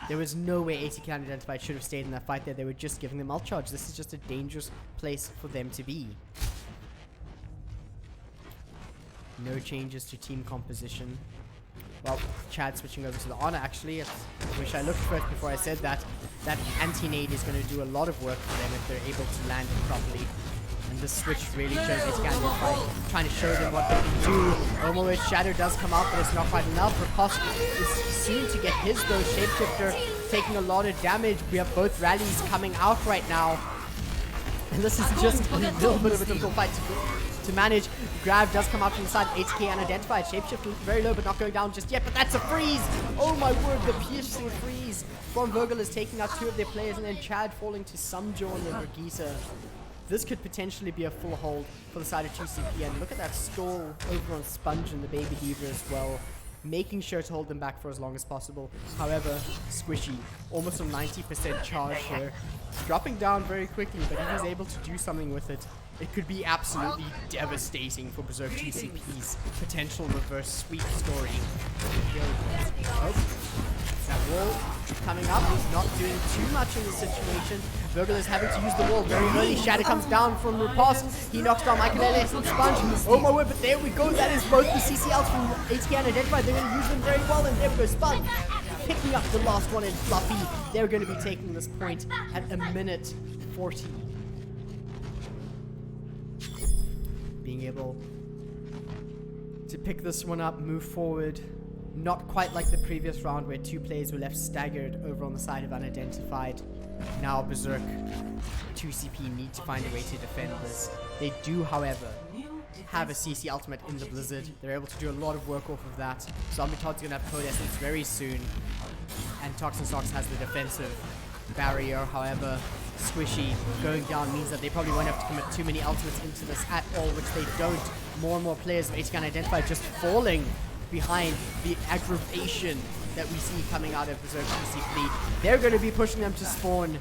Speaker 1: There was no way ATK unidentified should have stayed in that fight there. They were just giving them ult charge. This is just a dangerous place for them to be. No changes to team composition. Well, Chad switching over to the Honor actually. I wish I looked first before I said that. That anti-nade is going to do a lot of work for them if they're able to land it properly. And this switch really shows ATK unidentified, trying to show them what they can do. Almost Shadow does come out, but it's not quite enough. Riposte is soon to get his though. Shapeshifter taking a lot of damage. We have both rallies coming out right now. And this is just a little bit of a difficult fight to manage. Grab does come out from the side. ATK unidentified. Shapeshifter very low, but not going down just yet. But that's a freeze! Oh my word, the piercing freeze from Vogel is taking out two of their players, and then Chad falling to Sumjo on the Brigitte. This could potentially be a full hold for the side of 2CP, and look at that stall over on Sponge and the Baby Diva as well, making sure to hold them back for as long as possible. However, Squishy, almost a 90% charge here, dropping down very quickly, but if he's able to do something with it, it could be absolutely devastating for Berserk 2CP's potential reverse sweep story. Oh, that wall coming up, he's not doing too much in this situation. Vogel is having to use the wall very early. Shadow comes down from Riposte. He knocks down Makulele and Sponge. Oh my word, but there we go. That is both the CCLs from ATK unidentified. They're going to use them very well, and there we go. Sponge picking up the last one in Fluffy. They're going to be taking this point at a minute 40. Being able to pick this one up, move forward. Not quite like the previous round where two players were left staggered over on the side of unidentified. Now Berserk 2CP need to find a way to defend this. They do, however, have a CC ultimate in the Blizzard. They're able to do a lot of work off of that. Zombie Todd's gonna have Coalescence very soon. And Toxin Socks has the defensive barrier. However, Squishy going down means that they probably won't have to commit too many ultimates into this at all, which they don't. More and more players of ATK unidentified just falling behind the aggravation that we see coming out of Berserk 2CP. They're going to be pushing them to spawn.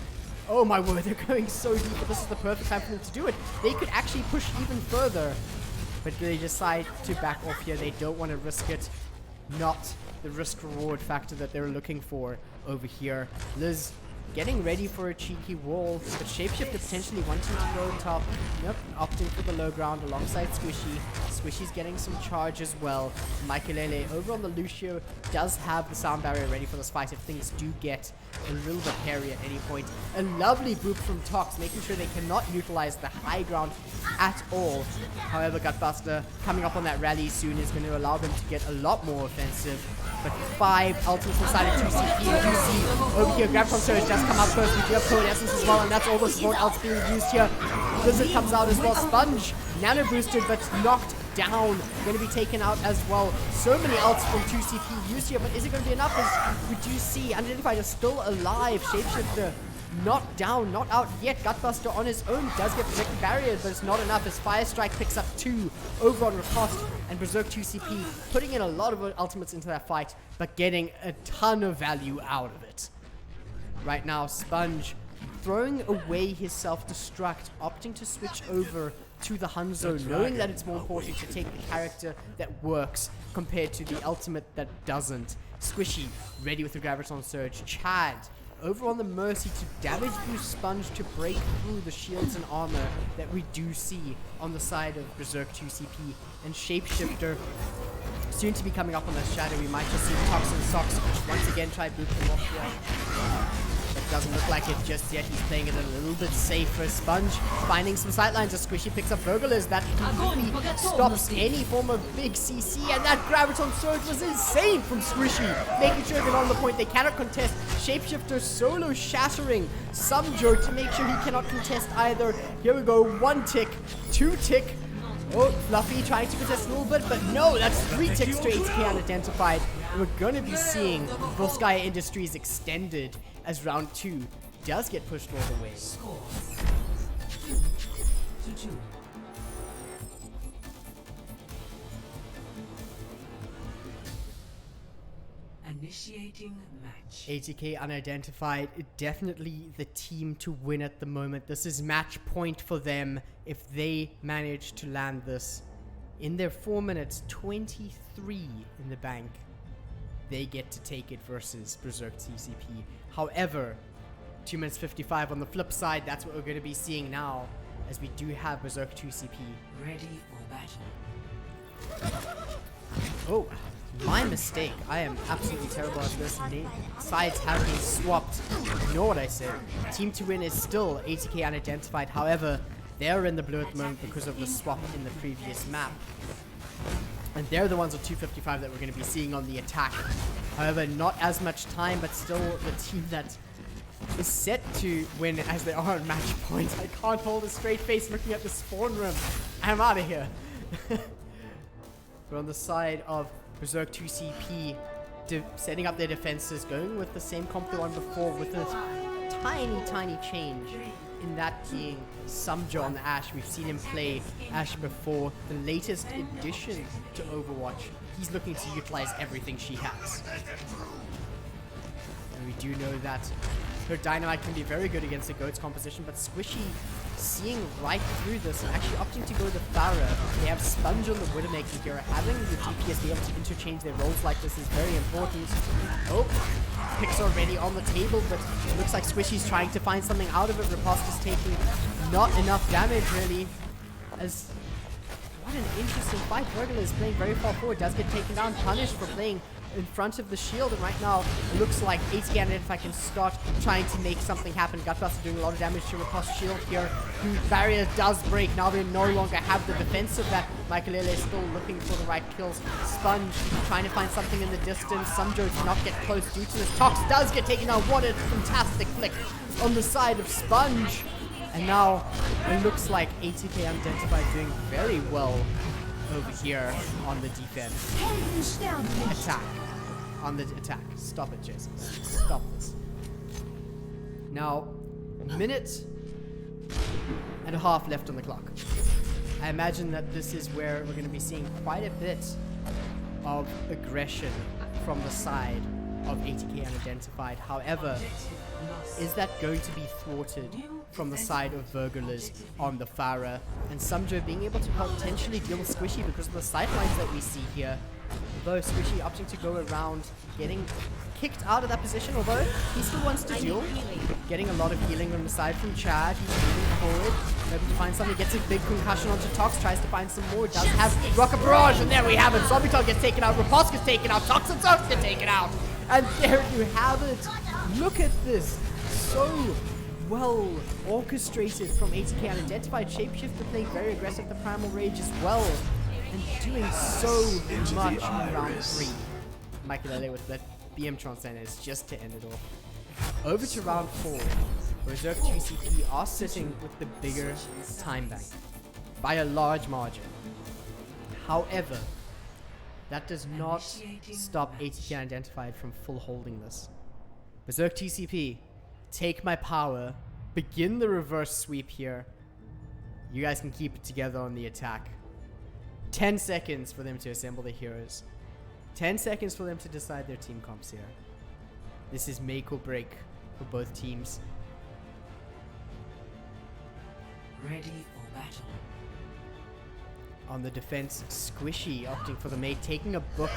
Speaker 1: Oh my word, they're going so deep, but this is the perfect time for them to do it. They could actually push even further, but they decide to back off here. They don't want to risk it. Not the risk-reward factor that they're looking for over here. Liz getting ready for a cheeky wall, but Shapeshifter potentially wanting to go top. Yep, opting for the low ground alongside Squishy. Squishy's getting some charge as well. Makulele over on the Lucio does have the sound barrier ready for this fight if things do get a little bit hairy at any point. A lovely boop from Tox, making sure they cannot utilize the high ground at all. However, Gutbuster coming up on that rally soon is going to allow them to get a lot more offensive. But 5 ultimates inside of 2CP. You see over here, Grab from Surge does come out first. We do have Coalescence as well, and that's all the support ults being used here. Blizzard comes out as well. Sponge, nano boosted, but knocked down. Going to be taken out as well. So many ults from 2CP used here, but is it going to be enough? As we do see, unidentified is still alive. Shapeshifter not down, not out yet. Gutbuster on his own does get protected barrier, but it's not enough as Fire Strike picks up 2 over on Riposte, and Berserk 2CP putting in a lot of ultimates into that fight, but getting a ton of value out of it. Right now, Sponge throwing away his self-destruct, opting to switch over to the Hanzo, knowing that it's more important to take the character that works compared to the ultimate that doesn't. Squishy ready with the Graviton Surge. Chad over on the Mercy to damage boost Sponge to break through the shields and armor that we do see on the side of Berserk 2CP. And Shapeshifter soon to be coming up on the Shadow. We might just see Toxin Socks once again try to boot them off here. But doesn't look like it just yet. He's playing it a little bit safer. Sponge finding some sightlines as Squishy picks up Vergulers. That completely stops any form of big CC, and that Graviton Surge was insane from Squishy. Making sure they're on the point. They cannot contest. Shapeshifter solo shattering Sumjo to make sure he cannot contest either. Here we go. 1 tick, 2 tick. Oh, Fluffy trying to contest a little bit, but no, that's 3 ticks to ATK unidentified. We're going to be seeing Volskaya Industries extended as round 2 does get pushed all the way.
Speaker 2: Score 2-2. Initiating match.
Speaker 1: ATK unidentified, definitely the team to win at the moment. This is match point for them if they manage to land this. In their 4 minutes, 23 in the bank. They get to take it versus Berserk TCP. However, 2 minutes 55 on the flip side, that's what we're going to be seeing now, as we do have Berserk 2CP.
Speaker 2: Ready for battle.
Speaker 1: Oh, my mistake. I am absolutely terrible at this. Sides have been swapped. Ignore what I said. Team to win is still ATK unidentified. However, they're in the blue at the moment because of the swap in the previous map. And they're the ones with 255 that we're going to be seeing on the attack. However, not as much time, but still the team that is set to win as they are on match point. I can't hold a straight face looking at the spawn room. I'm out of here. We're on the side of Berserk 2CP, setting up their defenses, going with the same comp they won before, with a tiny change in that being Sumjo on the Ashe. We've seen him play Ashe before, the latest addition to Overwatch. He's looking to utilize everything she has. And we do know that her Dynamite can be very good against the Goat's composition, but Squishy seeing right through this and actually opting to go the Pharah. They have Sponge on the Widowmaker here. Having the DPS be able to interchange their roles like this is very important. Oh, picks already on the table, but it looks like Squishy's trying to find something out of it. Riposte is taking not enough damage really. As what an interesting fight. Vergula is playing very far forward, does get taken down, punished for playing in front of the shield, and right now it looks like ATK unidentified can start trying to make something happen. Gutbuster doing a lot of damage to Riposte's shield here, whose barrier does break. Now they no longer have the defense of that. Michaelele is still looking for the right kills. Sponge trying to find something in the distance. Sumjo does not get close due to this. Tox does get taken out. What a fantastic flick on the side of Sponge. And now it looks like ATK unidentified doing very well over here on the defense. Attack. On the attack. Stop it, Jason. Stop this. Now, a minute and a half left on the clock. I imagine that this is where we're going to be seeing quite a bit of aggression from the side of ATK unidentified. However, is that going to be thwarted from the side of Vergulers on the Pharah, and Sumjo being able to potentially deal with Squishy because of the sightlines that we see here? Although Squishy opting to go around, getting kicked out of that position, although he still wants to duel. Getting a lot of healing on the side from Chad. He's moving forward, able to find something, gets a big concussion onto Tox, tries to find some more, does have Rocket Barrage, and there we have it. Zombie gets taken out, Riposte gets taken out, Tox and Tox get taken out. And there you have it. Look at this. So well orchestrated from ATK unidentified. Shapeshifter playing very aggressive, the Primal Rage as well, and doing so much in round 3. Michaelele with that BM Transcendence just to end it off. Over to round 4. Berserk 2CP are sitting with the bigger time bank by a large margin. However, that does not stop ATK unidentified from full holding this. Berserk TCP, take my power, begin the reverse sweep here. You guys can keep it together on the attack. 10 seconds for them to assemble the heroes. 10 seconds for them to decide their team comps here. This is make or break for both teams.
Speaker 2: Ready for battle.
Speaker 1: On the defense, Squishy opting for the mate, taking a book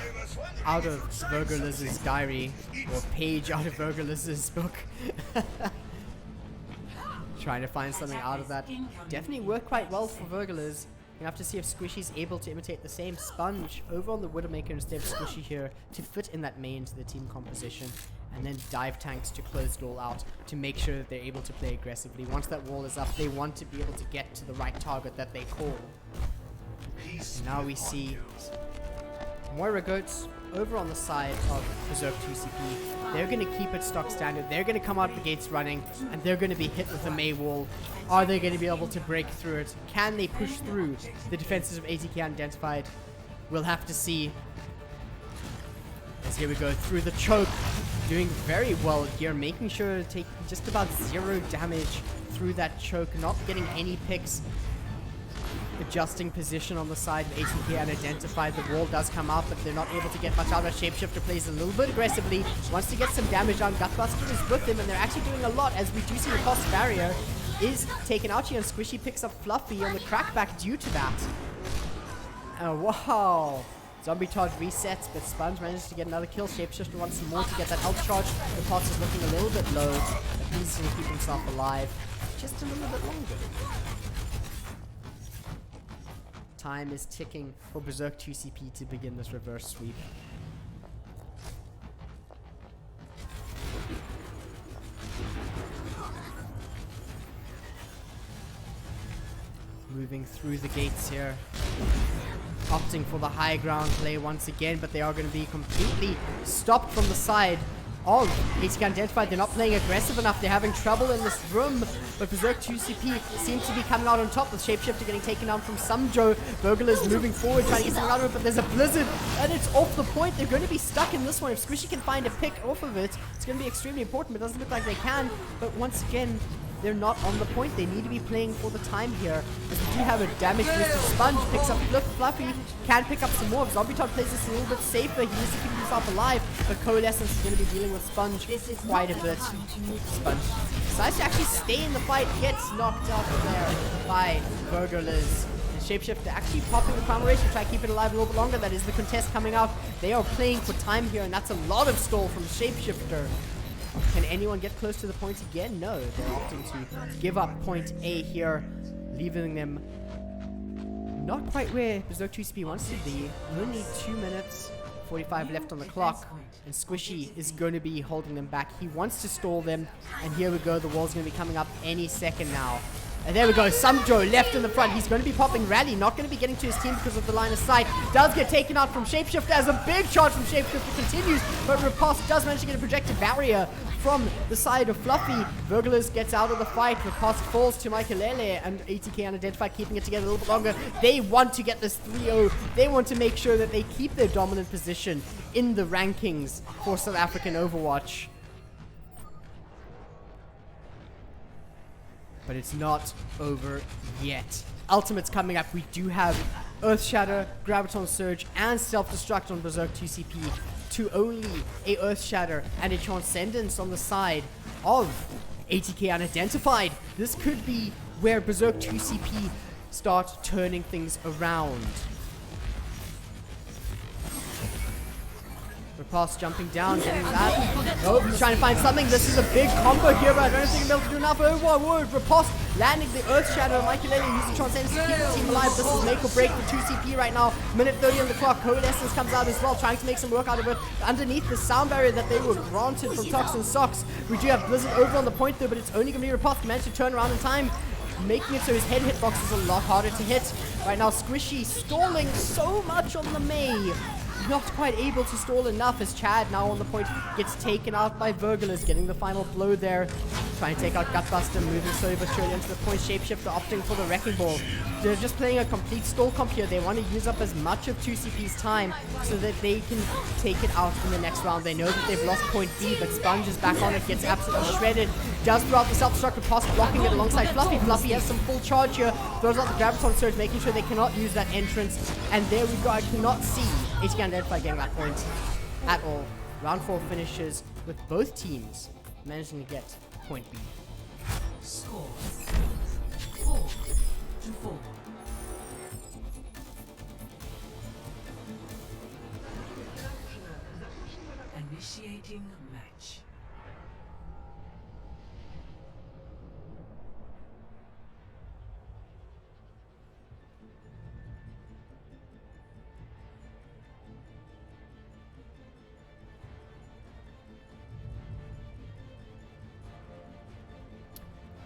Speaker 1: out of Verguliz's diary, or page out of Verguliz's book. Trying to find something out of that. Definitely worked quite well for Verguliz. You have to see if Squishy's able to imitate the same. Sponge over on the Widowmaker instead of Squishy here to fit in that main to the team composition. and then dive tanks to close it all out to make sure that they're able to play aggressively. Once that wall is up, they want to be able to get to the right target that they call. And now we see Moira Goats over on the side of BzK 2CP. They're going to keep it stock standard. They're going to come out of the gates running, and they're going to be hit with the May wall. Are they going to be able to break through it? Can they push through the defenses of ATK unidentified? We'll have to see. As here we go through the choke. Doing very well here, making sure to take just about 0 damage through that choke, not getting any picks. Adjusting position on the side of ATK unidentified. The wall does come out, but they're not able to get much out of it. Shapeshifter plays a little bit aggressively, wants to get some damage on. Gutbuster is with him, and they're actually doing a lot, as we do see the cost barrier is taken out here, and Squishy picks up Fluffy on the crackback due to that. Wow. Zombie charge resets, but Sponge manages to get another kill. Shapeshifter wants some more to get that health charge. The Pots is looking a little bit low, but he's going to keep himself alive just a little bit longer. Time is ticking for BzK 2CP to begin this reverse sweep. Moving through the gates here. Opting for the high ground play once again, but they are going to be completely stopped from the side of ATK unidentified. They're not playing aggressive enough. They're having trouble in this room, but BzK 2CP seems to be coming out on top, with Shapeshifter getting taken down from Sumjo. Burglar is moving forward, trying to get something out of it, but there's a blizzard, and it's off the point. They're going to be stuck in this one. If Squishy can find a pick off of it, it's going to be extremely important, but it doesn't look like they can. But once again, they're not on the point. They need to be playing for the time here, as we do have a damage booster. Sponge picks up Fluffy, can pick up some more. Zombie Todd plays this a little bit safer. He needs to keep himself alive, but Coalescence is going to be dealing with Sponge quite a bit. Sponge decides to actually stay in the fight, gets knocked out there by Burgerliz. And Shapeshifter actually popping the Crown Race to try to keep it alive a little bit longer. That is the contest coming out. They are playing for time here, and that's a lot of stall from Shapeshifter. Can anyone get close to the point again? No, they're opting to give up point A here, leaving them not quite where BzK 2CP wants to be. Only 2 minutes 45 left on the clock, and Squishy is going to be holding them back. He wants to stall them, and here we go. The wall's going to be coming up any second now. And there we go, Sumjo left in the front. He's going to be popping Rally, not going to be getting to his team because of the line of sight. Does get taken out from Shapeshifter, as a big charge from Shapeshifter continues, but Riposte does manage to get a projected barrier from the side of Fluffy. Burglars gets out of the fight. Riposte falls to Michaelele, and ATK unidentified keeping it together a little bit longer. They want to get this 3-0. They want to make sure that they keep their dominant position in the rankings for South African Overwatch. But it's not over yet. Ultimate's coming up. We do have Earth Shatter, Graviton Surge, and Self-Destruct on BzK 2CP, to only a Earth Shatter and a Transcendence on the side of ATK unidentified. This could be where BzK 2CP start turning things around. Riposte jumping down, getting that. Oh, he's trying to find something. This is a big combo here, but I don't think he'll be able to do enough. Oh, whoa, Riposte landing the Earth Shadow. Michaelele using Transcendence to keep the team alive. This is make or break for 2CP right now. Minute 30 on the clock. Coalescence comes out as well, trying to make some work out of it. Underneath the sound barrier that they were granted from Toxin Socks, we do have Blizzard over on the point though, but it's only going to be Riposte managed to turn around in time, making it so his head hitbox is a lot harder to hit. Right now, Squishy stalling so much on the May. Not quite able to stall enough, as Chad now on the point gets taken out by Burglars, getting the final blow there. Trying to take out Gutbuster, moving slowly but surely into the point. Shapeshifter opting for the Wrecking Ball. They're just playing a complete stall comp here. They want to use up as much of 2CP's time so that they can take it out in the next round. They know that they've lost point B, but Sponge is back on it, gets absolutely shredded. Does throw out the self-destruct with Post blocking it alongside Fluffy. Fluffy has some full charge here. Throws out the Graviton Surge, making sure they cannot use that entrance. And there we go. I cannot see ATK unidentified getting that point at all. Round 4 finishes with both teams managing to get point B.
Speaker 2: Score 4-4. Initiating match.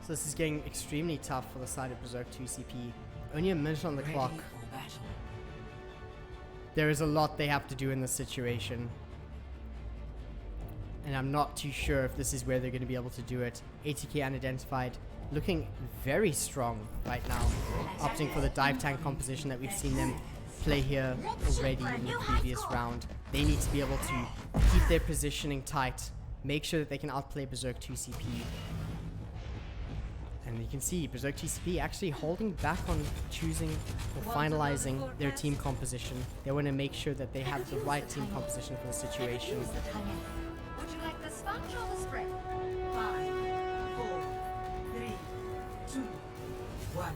Speaker 1: So this is getting extremely tough for the side of Berserk 2CP. Only a minute on the
Speaker 2: Ready
Speaker 1: clock.
Speaker 2: for battle.
Speaker 1: There is a lot they have to do in this situation. And I'm not too sure if this is where they're going to be able to do it. ATK unidentified, looking very strong right now. Opting for the dive tank composition that we've seen them play here already in the previous round. They need to be able to keep their positioning tight. Make sure that they can outplay Berserk 2CP. And you can see Berserk TCP actually holding back on choosing or finalizing their team composition. They want to make sure that they have the right team composition for the situation.
Speaker 3: Would you like the sponge or the spread?
Speaker 2: 5, 4, 3, 2, 1.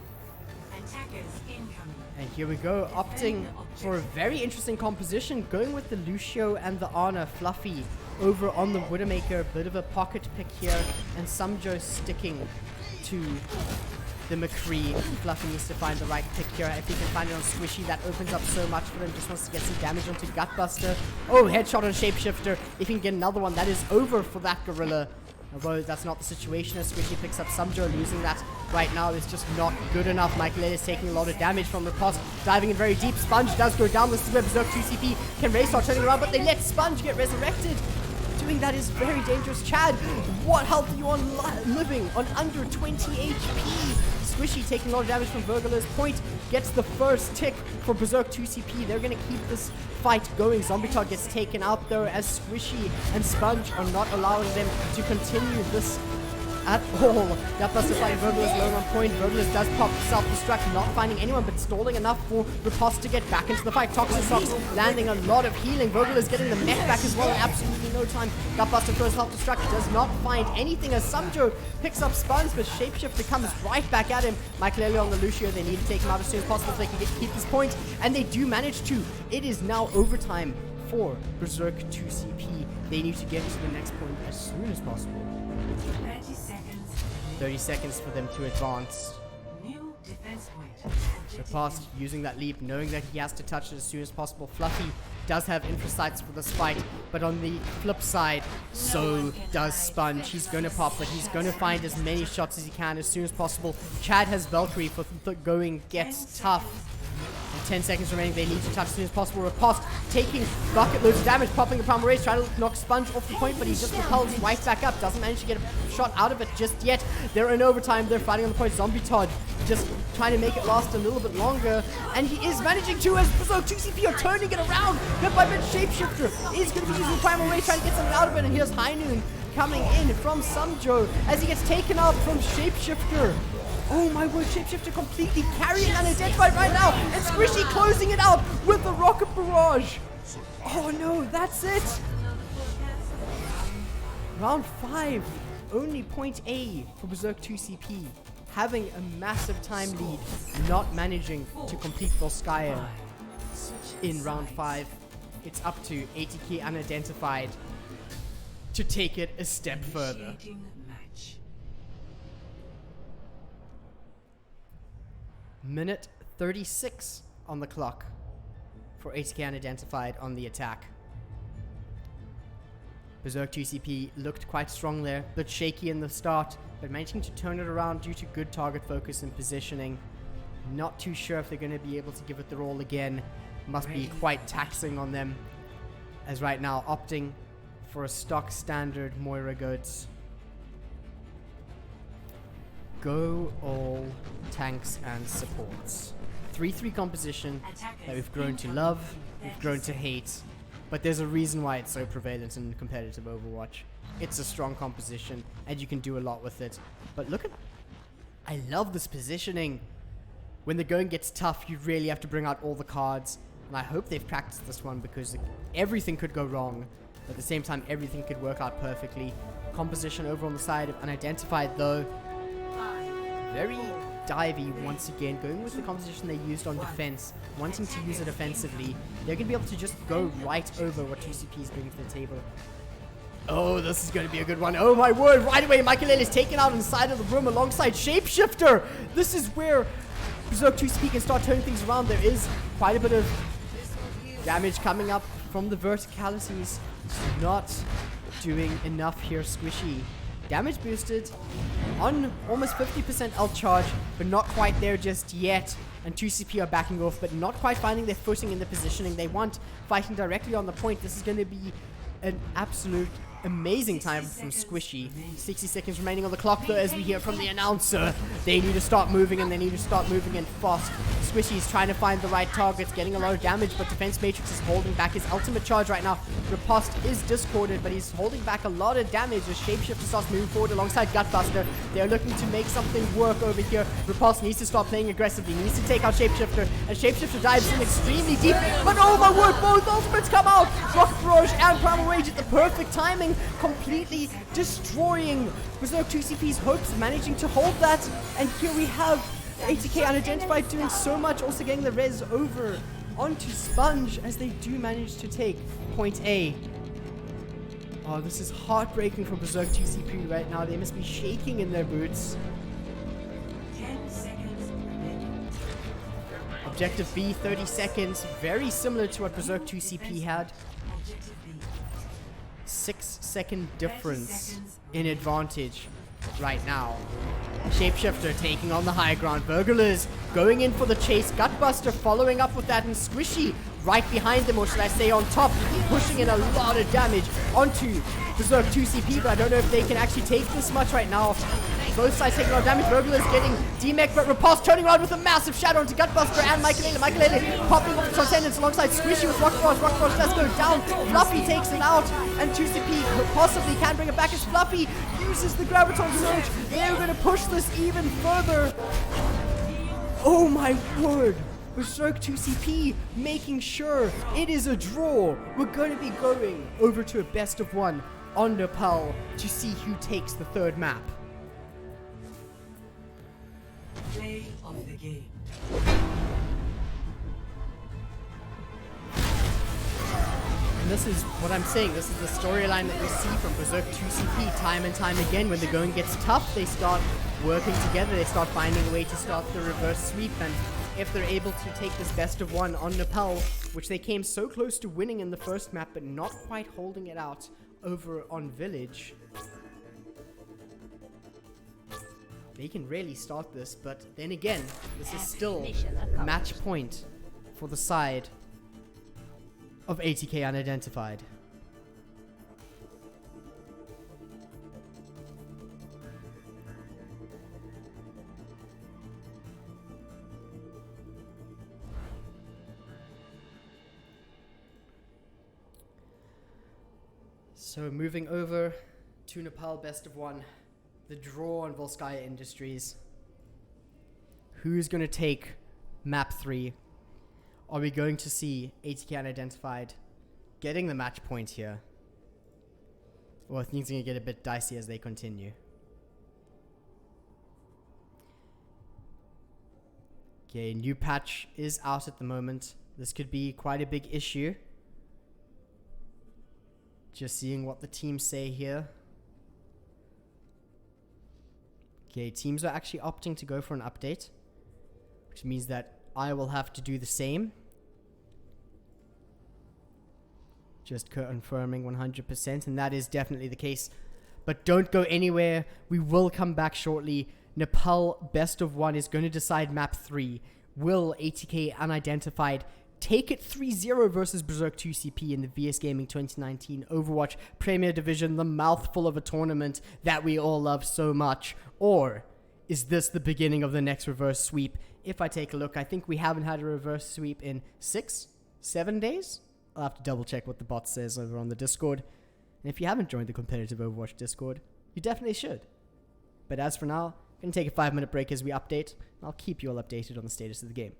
Speaker 2: Attackers incoming.
Speaker 1: And here we go, opting for a very interesting composition, going with the Lucio and the Ana Fluffy over on the Widowmaker. Bit of a pocket pick here, and Sumjo sticking to the McCree. Fluffy needs to find the right pick here. If he can find it on Squishy, that opens up so much for him. Just wants to get some damage onto Gutbuster. Oh, headshot on Shapeshifter. If he can get another one, that is over for that Gorilla. Although that's not the situation as Squishy picks up Sumjo. Losing that right now is just not good enough. Michael is taking a lot of damage from Riposte. Diving in very deep. Sponge does go down. This is where Berserk 2CP can race, start turning around, but they let Sponge get resurrected. Doing that is very dangerous. Chad, what health are you on living on under 20 HP? Squishy taking a lot of damage from Virgula's point. Gets the first tick for Berserk 2CP. They're going to keep this fight going. Zombie gets taken out though as Squishy and Sponge are not allowing them to continue this at all. Gutbuster fighting Virgula's low on point. Virgula's does pop self-destruct, not finding anyone, but stalling enough for Riposte to get back into the fight. Toxic Socks landing a lot of healing. Virgula's getting the mech back as well in absolutely no time. Gutbuster throws self-destruct, does not find anything as Sumjo picks up Spawns, but Shapeshifter comes right back at him. Michael on the Lucio, they need to take him out as soon as possible so they can keep this point, and they do manage to. It is now overtime for Berserk 2CP. They need to get to the next point as soon as possible.
Speaker 2: 30 seconds.
Speaker 1: 30 seconds for them to advance.
Speaker 2: New defense point.
Speaker 1: Riposte using that leap, knowing that he has to touch it as soon as possible. Fluffy does have infrasights for this fight, but on the flip side, so does Sponge. He's going to pop, but he's going to find as many shots as he can as soon as possible. Chad has Valkyrie for going gets tough. And 10 seconds remaining, they need to touch as soon as possible. Riposte taking bucket loads of damage, popping a Primal Race, trying to knock Sponge off the point, but he just repels right back up. Doesn't manage to get a shot out of it just yet. They're in overtime, they're fighting on the point. Zombie Todd just trying to make it last a little bit longer, and he is managing to, as Berserk 2CP are turning it around. Bit by bit, Shapeshifter is going to be using Primal Race, trying to get something out of it, and here's High Noon coming in from Sumjo as he gets taken out from Shapeshifter. Oh my word, Shapeshifter completely carrying unidentified right now, and Squishy closing it out with the Rocket Barrage. Oh no, that's it. Round 5, only point A for Berserk 2CP. Having a massive time lead, not managing to complete Volskaya in round 5. It's up to ATK unidentified to take it a step further.
Speaker 2: Initiating match.
Speaker 1: Minute 36 on the clock for ATK unidentified on the attack. Berserk 2CP looked quite strong there, but shaky in the start, but managing to turn it around due to good target focus and positioning. Not too sure if they're going to be able to give it their all again. Must be quite taxing on them, as right now opting for a stock standard Moira goods. Go all tanks and supports. 3-3 composition that we've grown to love, we've grown to hate, but there's a reason why it's so prevalent in competitive Overwatch. It's a strong composition, and you can do a lot with it. But look at... I love this positioning. When the going gets tough, you really have to bring out all the cards. And I hope they've practiced this one, because everything could go wrong. But at the same time, everything could work out perfectly. Composition over on the side of unidentified, though. Very divey once again, going with the composition they used on defense, wanting to use it offensively. They're going to be able to just go right over what 2CP is bringing to the table. Oh, this is going to be a good one. Oh my word, right away Michael is taken out inside of the room alongside Shapeshifter. This is where Berserk 2CP can start turning things around. There is quite a bit of damage coming up from the verticalities. Not doing enough here, Squishy. damage boosted on almost 50% ult charge, but not quite there just yet. And 2CP are backing off, but not quite finding their footing in the positioning they want. Fighting directly on the point. This is going to be an absolute amazing time from Squishy. 60 seconds remaining on the clock though, as we hear from the announcer. They need to start moving, and they need to start moving in fast. Squishy is trying to find the right targets, getting a lot of damage, but Defense Matrix is holding back his ultimate charge right now. Riposte is discorded, but he's holding back a lot of damage as Shapeshifter starts moving forward alongside Gutbuster. They're looking to make something work over here. Riposte needs to start playing aggressively, needs to take out Shapeshifter, and Shapeshifter dives in extremely deep. But oh my word, both ultimates come out! Rocket Barrage and Primal Rage at the perfect timing, completely destroying Berserk 2CP's hopes, managing to hold that. And here we have ATK unidentified doing so much, also getting the res over onto Sponge as they do manage to take point A. Oh, this is heartbreaking for Berserk 2CP right now. They must be shaking in their boots.
Speaker 2: 10 seconds remaining.
Speaker 1: Objective B, 30 seconds. Very similar to what Berserk 2CP had.
Speaker 2: Objective B.
Speaker 1: 6-second difference in advantage right now. Shapeshifter taking on the high ground. Burglars going in for the chase. Gutbuster following up with that, and Squishy right behind them, or should I say on top, pushing in a lot of damage onto Berserk 2CP, but I don't know if they can actually take this much right now. Both sides taking a lot of damage. Burglars getting D-Mech, but Riposte turning around with a massive shadow onto Gutbuster and Michaelele popping off the Transcendence alongside Squishy with Rock Frost. Rock Frost does go down. Fluffy takes it out, and 2CP possibly can bring it back as Fluffy uses the Graviton Surge. They're going to push this even further. Oh my word. Berserk 2CP making sure it is a draw. We're going to be going over to a best of one on Nepal to see who takes the third map.
Speaker 2: Play of the game.
Speaker 1: And this is what I'm saying. This is the storyline that we see from Berserk 2CP time and time again. When the going gets tough, they start working together. They start finding a way to start the reverse sweep. And if they're able to take this best of one on Nepal, which they came so close to winning in the first map, but not quite holding it out over on Village, they can really start this. But then again, this is still match point for the side of ATK unidentified. So moving over to Nepal best of one, the draw on Volskaya Industries. Who's going to take map 3? Are we going to see ATK unidentified getting the match point here? Or things are going to get a bit dicey as they continue. Okay, new patch is out at the moment. This could be quite a big issue. Just seeing what the teams say here. Okay, teams are actually opting to go for an update, which means that I will have to do the same. Just confirming 100%, and that is definitely the case. But don't go anywhere. We will come back shortly. Nepal best of one is going to decide map 3. Will ATK unidentified take it 3-0 versus Berserk 2CP in the VSGaming 2019 Overwatch Premier Division, the mouthful of a tournament that we all love so much? Or is this the beginning of the next reverse sweep? If I take a look, I think we haven't had a reverse sweep in 6-7 days. I'll have to double check what the bot says over on the Discord. And if you haven't joined the competitive Overwatch Discord, you definitely should. But as for now, I'm going to take a 5-minute break as we update. I'll keep you all updated on the status of the game.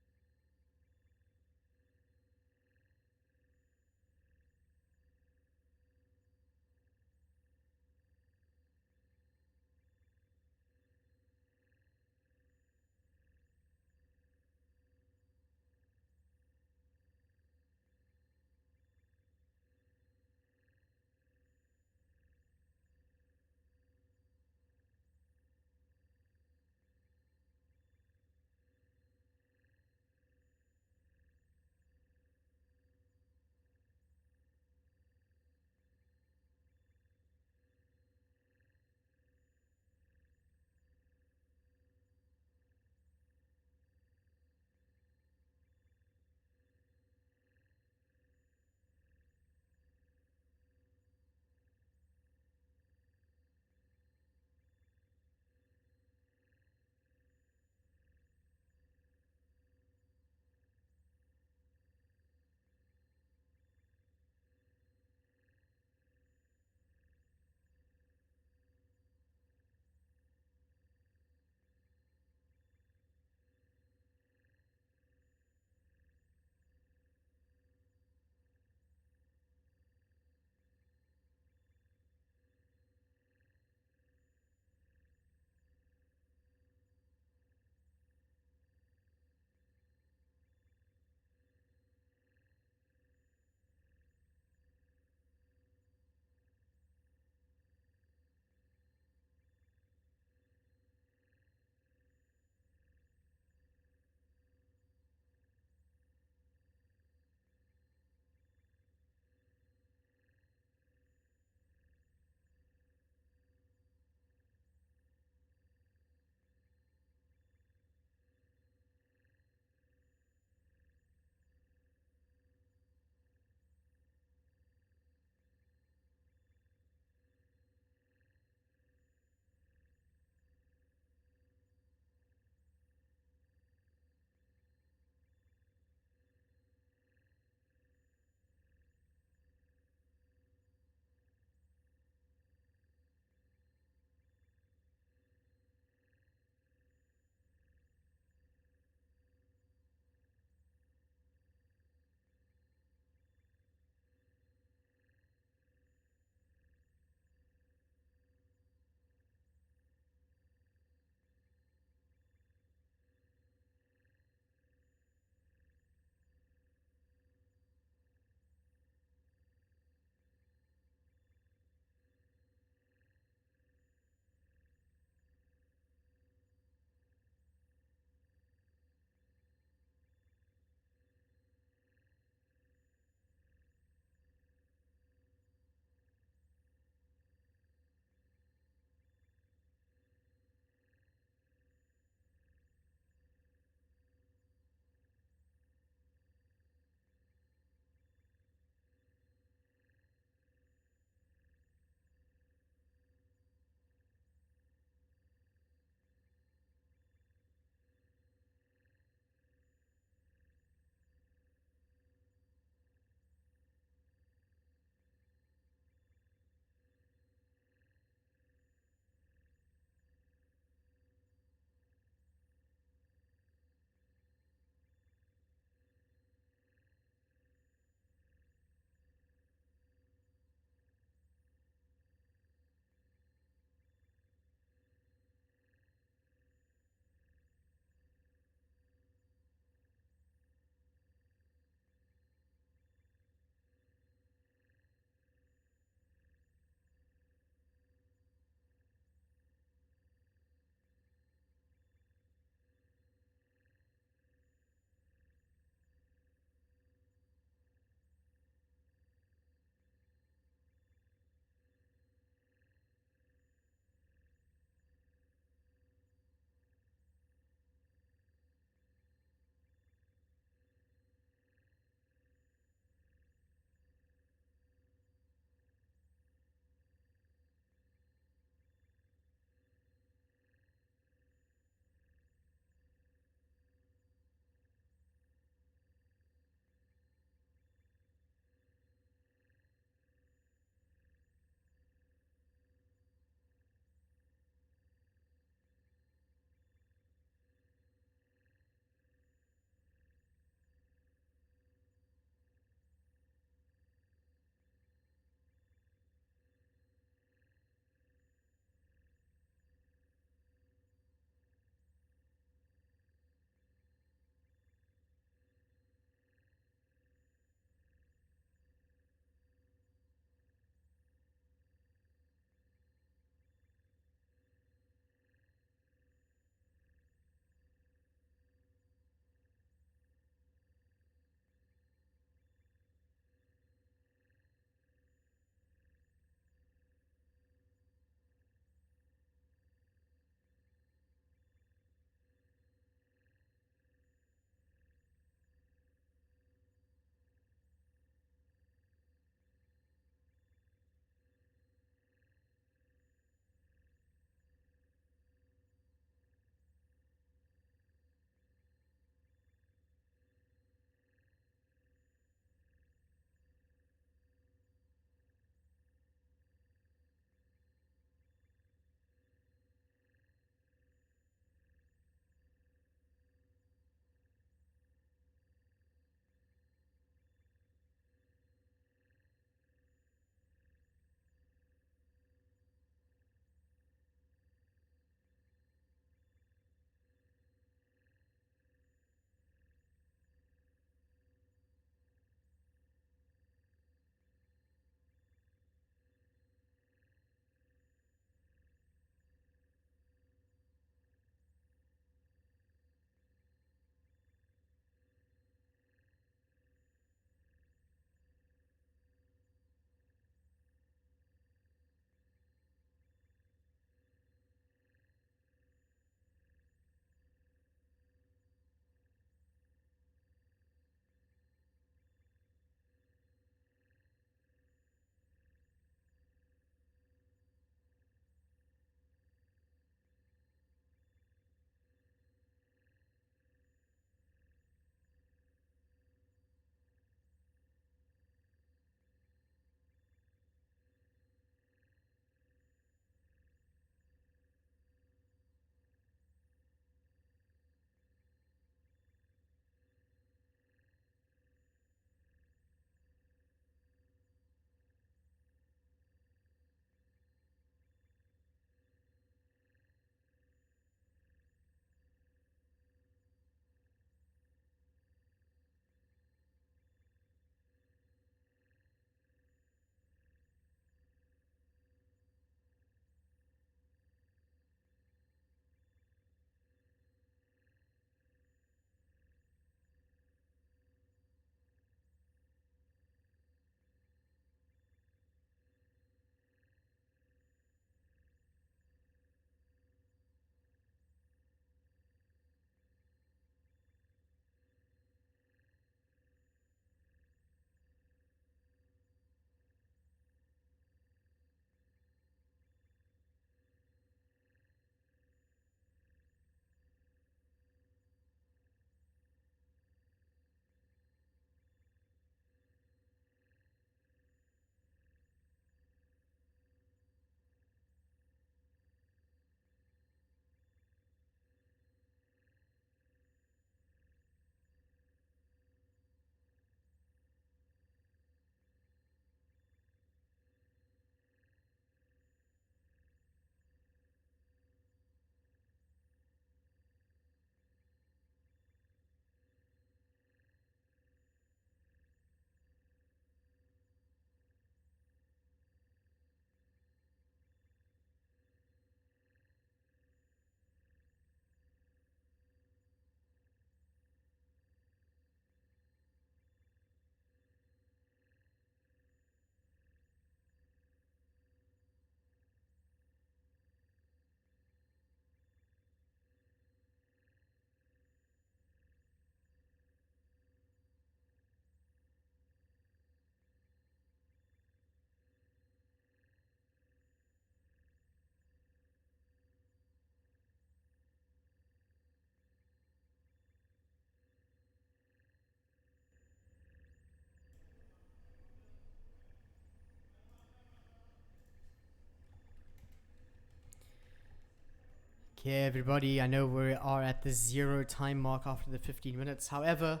Speaker 1: Okay, everybody, I know we are at the 0 time mark after the 15 minutes. However,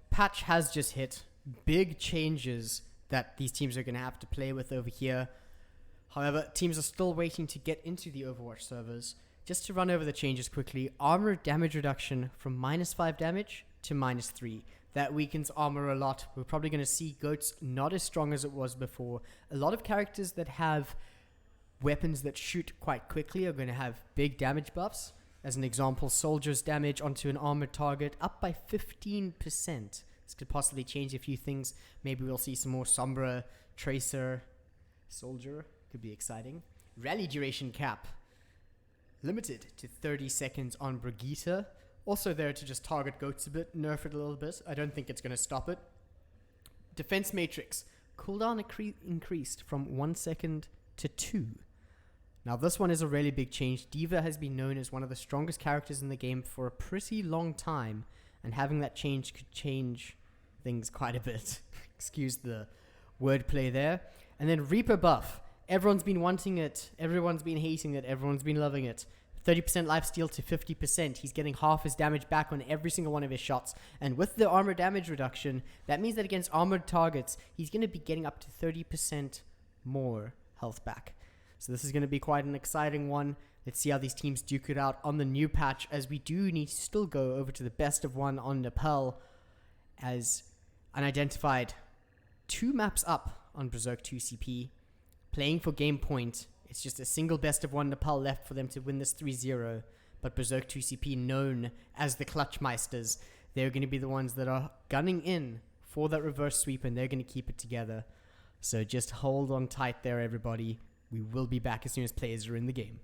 Speaker 1: patch has just hit. Big changes that these teams are going to have to play with over here. However, teams are still waiting to get into the Overwatch servers. Just to run over the changes quickly, armor damage reduction from -5 damage to -3. That weakens armor a lot. We're probably going to see Goats not as strong as it was before. A lot of characters that have weapons that shoot quite quickly are going to have big damage buffs. As an example, Soldier's damage onto an armored target up by 15%. This could possibly change a few things. Maybe we'll see some more Sombra, Tracer, Soldier. Could be exciting. Rally duration cap. Limited to 30 seconds on Brigitte. Also there to just target Goats a bit, nerf it a little bit. I don't think it's going to stop it. Defense matrix. Cooldown increased from 1 second to 2. Now this one is a really big change. D.Va has been known as one of the strongest characters in the game for a pretty long time, and having that change could change things quite a bit. Excuse the wordplay there. And then Reaper buff. Everyone's been wanting it, everyone's been hating it, everyone's been loving it. 30% lifesteal to 50%. He's getting half his damage back on every single one of his shots. And with the armor damage reduction, that means that against armored targets, he's going to be getting up to 30% more health back. So this is going to be quite an exciting one. Let's see how these teams duke it out on the new patch, as we do need to still go over to the best of one on Nepal, as unidentified 2 maps up on BzK 2 CP. Playing for game point, it's just a single best of one Nepal left for them to win this 3-0. But BzK 2 CP, known as the Clutchmeisters, they're going to be the ones that are gunning in for that reverse sweep, and they're going to keep it together. So just hold on tight there, everybody. We will be back as soon as players are in the game.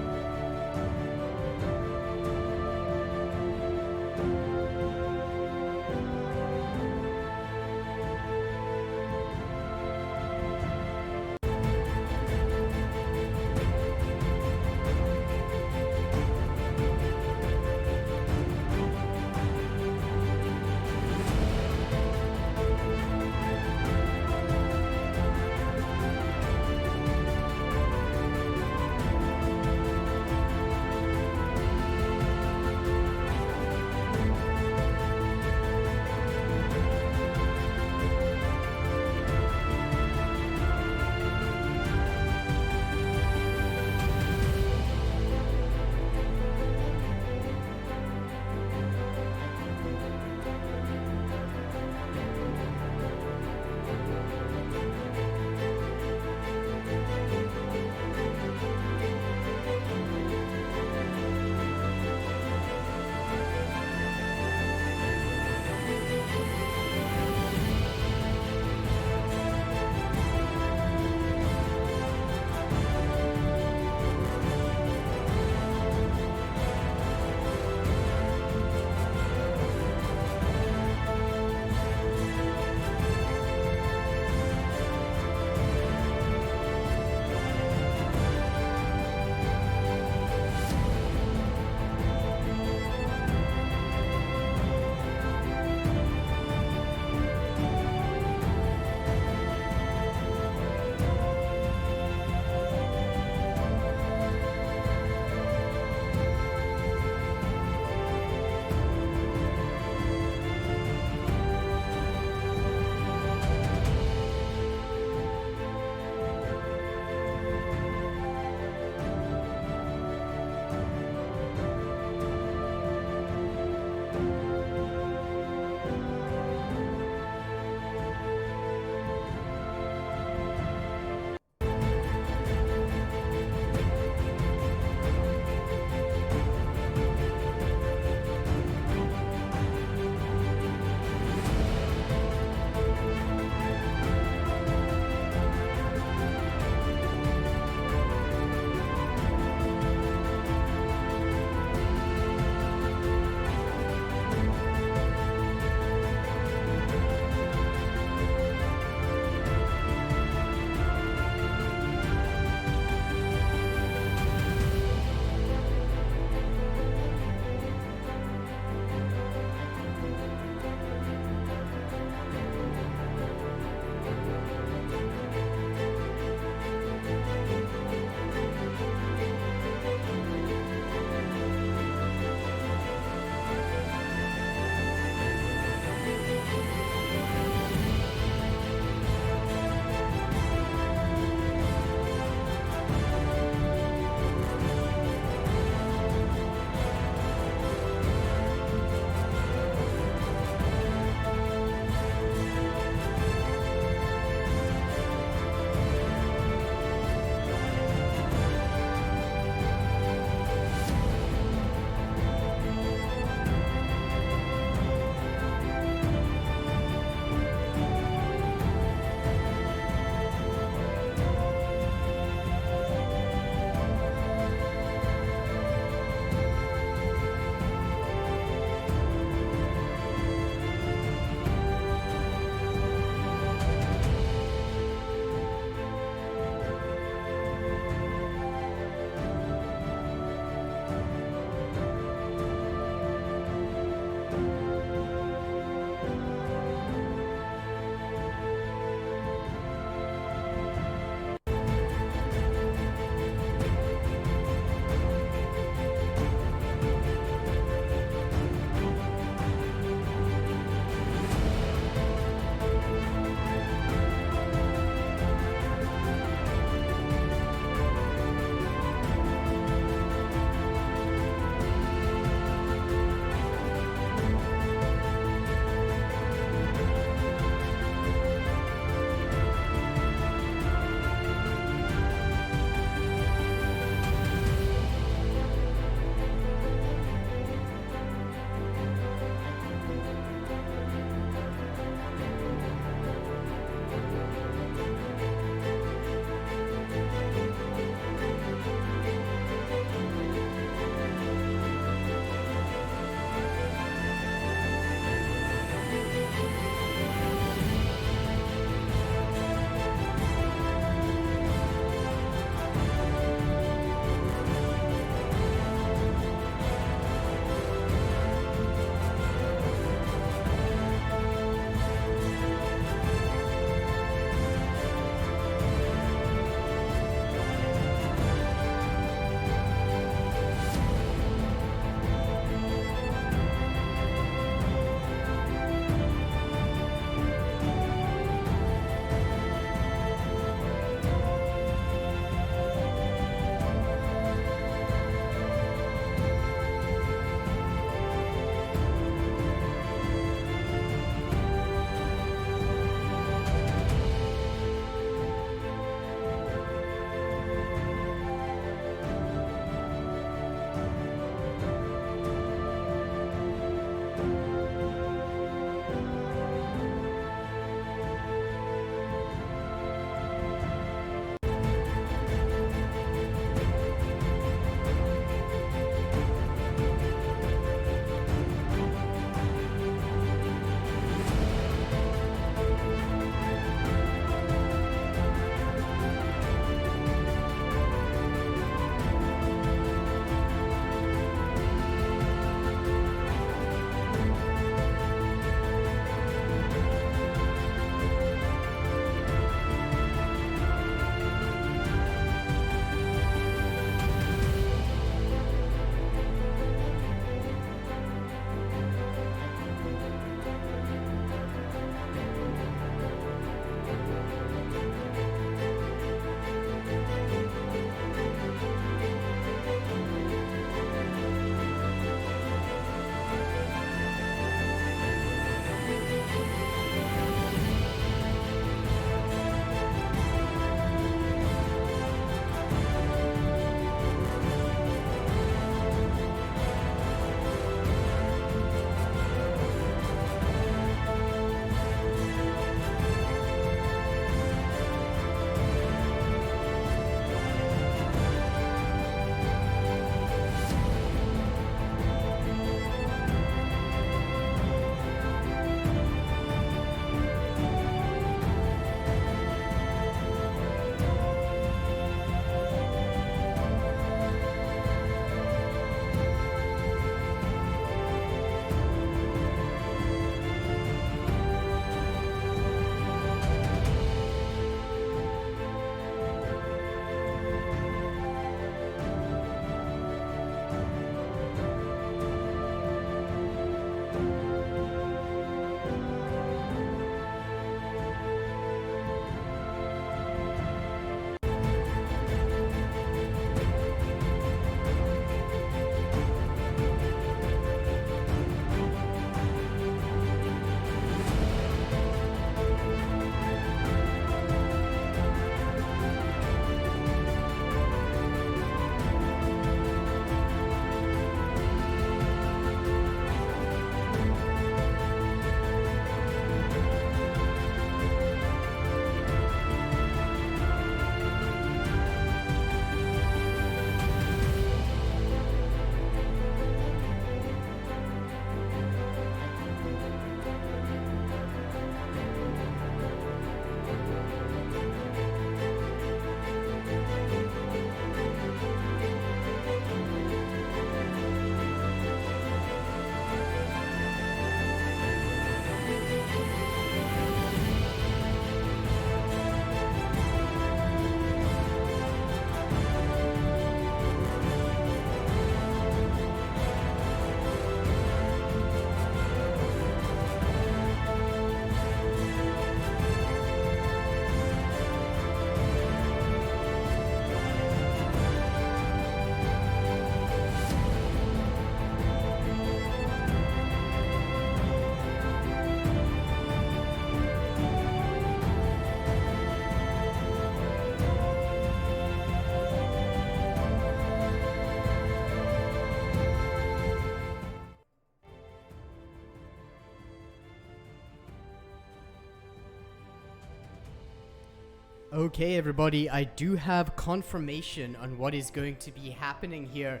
Speaker 1: Okay, everybody, I do have confirmation on what is going to be happening here.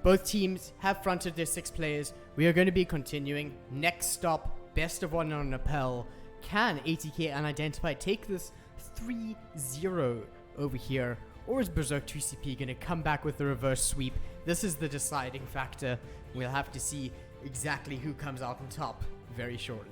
Speaker 1: Both teams have fronted their 6 players. We are going to be continuing. Next stop, best of 1 on Appel. Can ATK unIdentified take this 3-0 over here? Or is BzK 2CP going to come back with the reverse sweep? This is the deciding factor. We'll have to see exactly who comes out on top very shortly.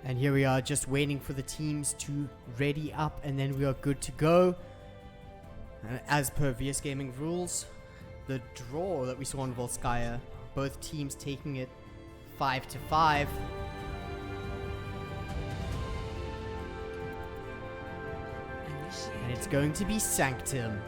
Speaker 1: And here we are just waiting for the teams to ready up and then we are good to go. And as per VSGaming rules, the draw that we saw on Volskaya, both teams taking it 5-5. And it's going to be Sanctum.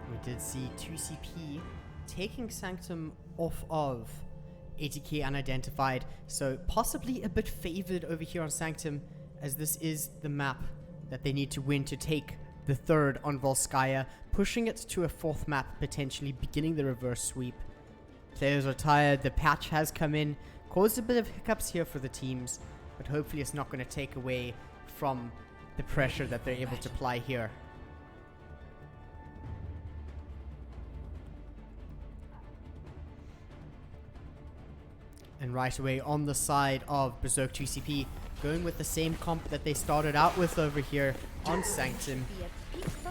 Speaker 1: We did see 2CP taking Sanctum off of ATK unIdentified, so possibly a bit favored over here on Sanctum, as this is the map that they need to win to take the 3rd on Volskaya, pushing it to a 4th map, potentially beginning the reverse sweep. Players are tired, the patch has come in, caused a bit of hiccups here for the teams, but hopefully it's not going to take away from the pressure that they're able to apply here. And right away on the side of BzK 2CP, going with the same comp that they started out with over here on Sanctum.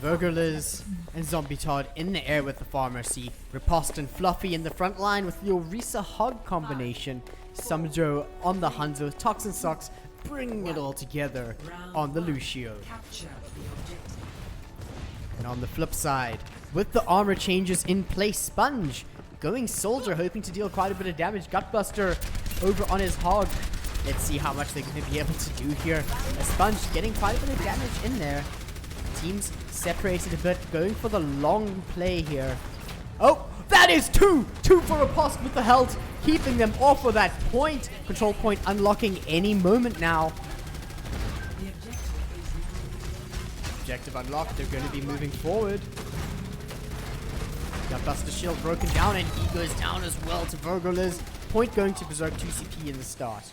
Speaker 1: Vergerliz and Zombie Todd in the air with the Pharmacy. Riposte and Fluffy in the front line with the Orisa Hog combination. Sumjo on the Hanzo, Toxin Socks bringing it all together on the Lucio. And on the flip side, with the armor changes in place, Sponge going Soldier, hoping to deal quite a bit of damage. Gutbuster over on his Hog. Let's see how much they're going to be able to do here. A Sponge getting quite a bit of damage in there. Teams separated a bit, going for the long play here. Oh, that is 2! 2 for Riposte with the health, keeping them off of that point. Control point unlocking any moment now. Objective unlocked, they're going to be moving forward. Gutbuster shield broken down and he goes down as well to Vergerliz. Point going to BzK 2CP in the start.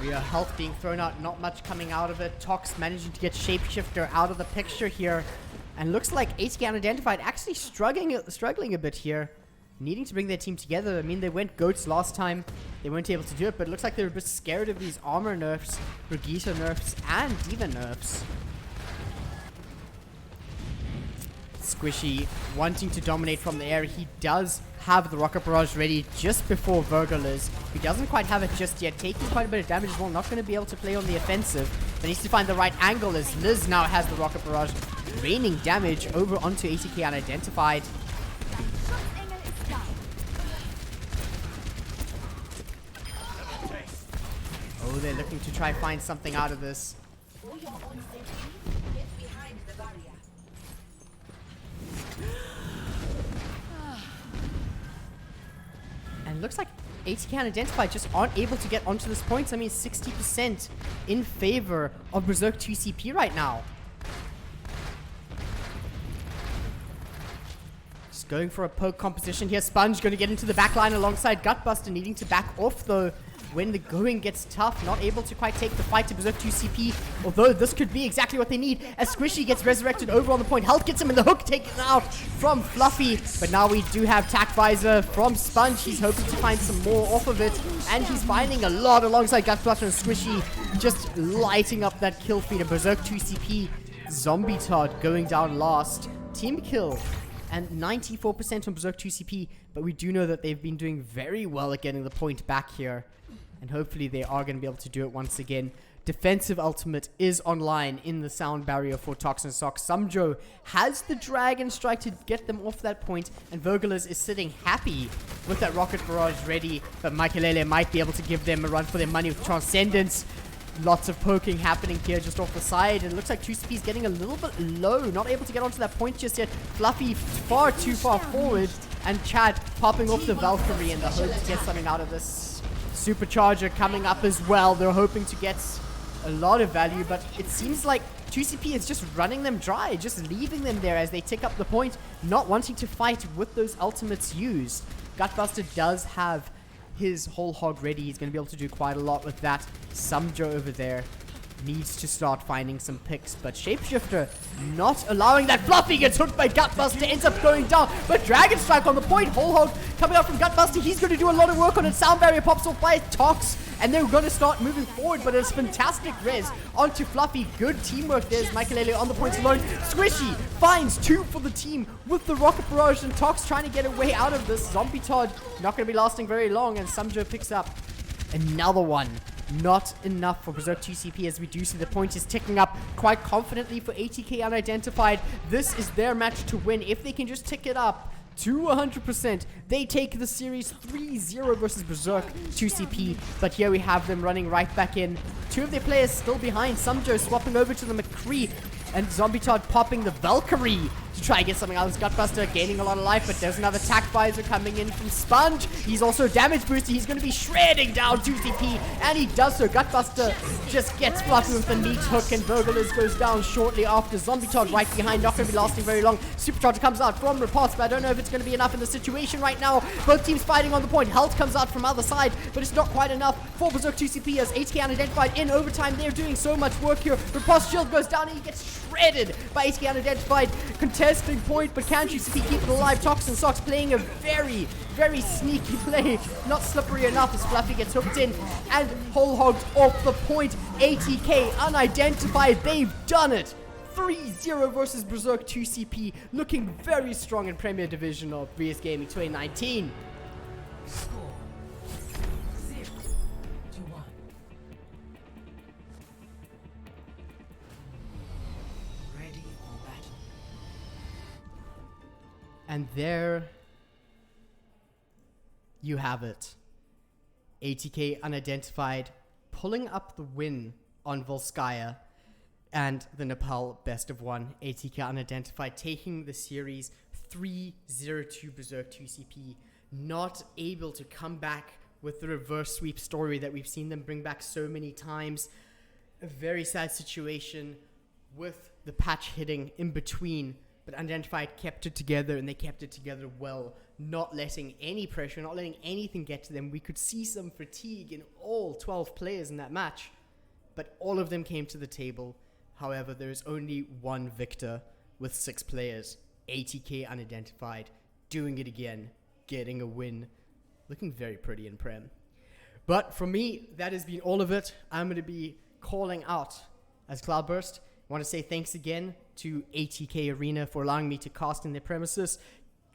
Speaker 1: We are health being thrown out, not much coming out of it. Tox managing to get Shapeshifter out of the picture here. And looks like ATK unIdentified actually struggling a bit here. Needing to bring their team together. I mean, they went Goats last time. They weren't able to do it, but it looks like they're a bit scared of these armor nerfs, Brigitte nerfs, and Diva nerfs. Squishy wanting to dominate from the air. He does have the Rocket Barrage ready just before Vergerliz. He doesn't quite have it just yet, taking quite a bit of damage as well. Not going to be able to play on the offensive, but needs to find the right angle as Liz now has the Rocket Barrage, raining damage over onto ATK unIdentified. Oh, they're looking to try find something out of this. And looks like ATK unIdentified just aren't able to get onto this point. I mean, 60% in favor of BzK 2CP right now. Just going for a poke composition here. Sponge going to get into the back line alongside Gutbuster, needing to back off though when the going gets tough. Not able to quite take the fight to BzK 2CP, although this could be exactly what they need as Squishy gets resurrected over on the point. Health gets him in the hook, taken out from Fluffy, but now we do have Tack Visor from Sponge. He's hoping to find some more off of it, and he's finding a lot alongside Gutbuster and Squishy, just lighting up that kill feed of BzK 2CP. Zombie Todd going down last. Team kill and 94% on BzK 2CP, but we do know that they've been doing very well at getting the point back here, and hopefully they are going to be able to do it once again. Defensive ultimate is online in the sound barrier for Toxin Sock. Sumjo has the Dragon Strike to get them off that point, and Vogelers is sitting happy with that Rocket Barrage ready, but Michaelele might be able to give them a run for their money with Transcendence. Lots of poking happening here just off the side, and it looks like 2CP is getting a little bit low, not able to get onto that point just yet. Fluffy far too far forward, and Chad popping off the Valkyrie in the hope to get something out of this. Supercharger coming up as well. They're hoping to get a lot of value, but it seems like 2CP is just running them dry, just leaving them there as they tick up the point, not wanting to fight with those ultimates used. Gutbuster does have his whole hog ready. He's going to be able to do quite a lot with that. Sumjo over there needs to start finding some picks, but Shapeshifter not allowing that. Fluffy gets hooked by Gutbuster, ends up going down, but Dragon Strike on the point. Whole hog coming out from Gutbuster. He's going to do a lot of work on it. Sound barrier pops off by Tox, and they're going to start moving forward, but it's fantastic res onto Fluffy. Good teamwork. There's Michaelele on the points alone. Squishy finds 2 for the team with the Rocket Barrage, and Tox trying to get a way out of this. Zombie Todd not going to be lasting very long, and Sumjo picks up another one. Not enough for BzK 2CP, as we do see the point is ticking up quite confidently for ATK unIdentified. This is their match to win. If they can just tick it up to 100%, they take the series 3-0 versus BzK 2CP. But here we have them running right back in. 2 of their players still behind. Sumjo swapping over to the McCree, and Zombie Todd popping the Valkyrie to try and get something out of his Gutbuster, gaining a lot of life, but there's another Tack Visor coming in from Sponge. He's also damage boosted. He's going to be shredding down 2CP, and he does so. Gutbuster just gets Fluffy with the meat hook, and Vogelers goes down shortly after. Zombie Todd right behind, not going to be lasting very long. Supercharger comes out from Riposte, but I don't know if it's going to be enough in the situation right now. Both teams fighting on the point. Health comes out from other side, but it's not quite enough for BzK 2CP as ATK unIdentified in overtime. They're doing so much work here. Riposte shield goes down, and he gets shredded by ATK unIdentified. Contesting point, but can 2CP keep it alive? Toxin Socks playing a very, very sneaky play. Not slippery enough as Fluffy gets hooked in, and whole hogged off the point. ATK unIdentified, they've done it. 3-0 versus BzK 2CP, looking very strong in Premier Division of VSGaming 2019.
Speaker 2: Score 0-1. Ready for battle.
Speaker 1: And there you have it. ATK unIdentified pulling up the win on Volskaya, and the Nepal best of 1. ATK unIdentified taking the series 3-0 to BzK 2CP. Not able to come back with the reverse sweep story that we've seen them bring back so many times. A very sad situation with the patch hitting in between, but unIdentified kept it together, and they kept it together well, not letting any pressure, not letting anything get to them. We could see some fatigue in all 12 players in that match, but all of them came to the table. However, there is only one victor with 6 players. ATK unIdentified doing it again, getting a win, looking very pretty in Prem. But for me, that has been all of it. I'm going to be calling out as Cloudburst. I want to say thanks again to ATK Arena for allowing me to cast in their premises,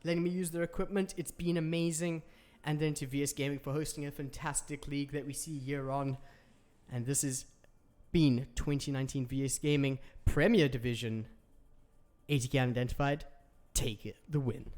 Speaker 1: letting me use their equipment. It's been amazing. And then to VSGaming for hosting a fantastic league that we see year on. And this has been 2019 VSGaming Premier Division. ATK unIdentified, take it, the win.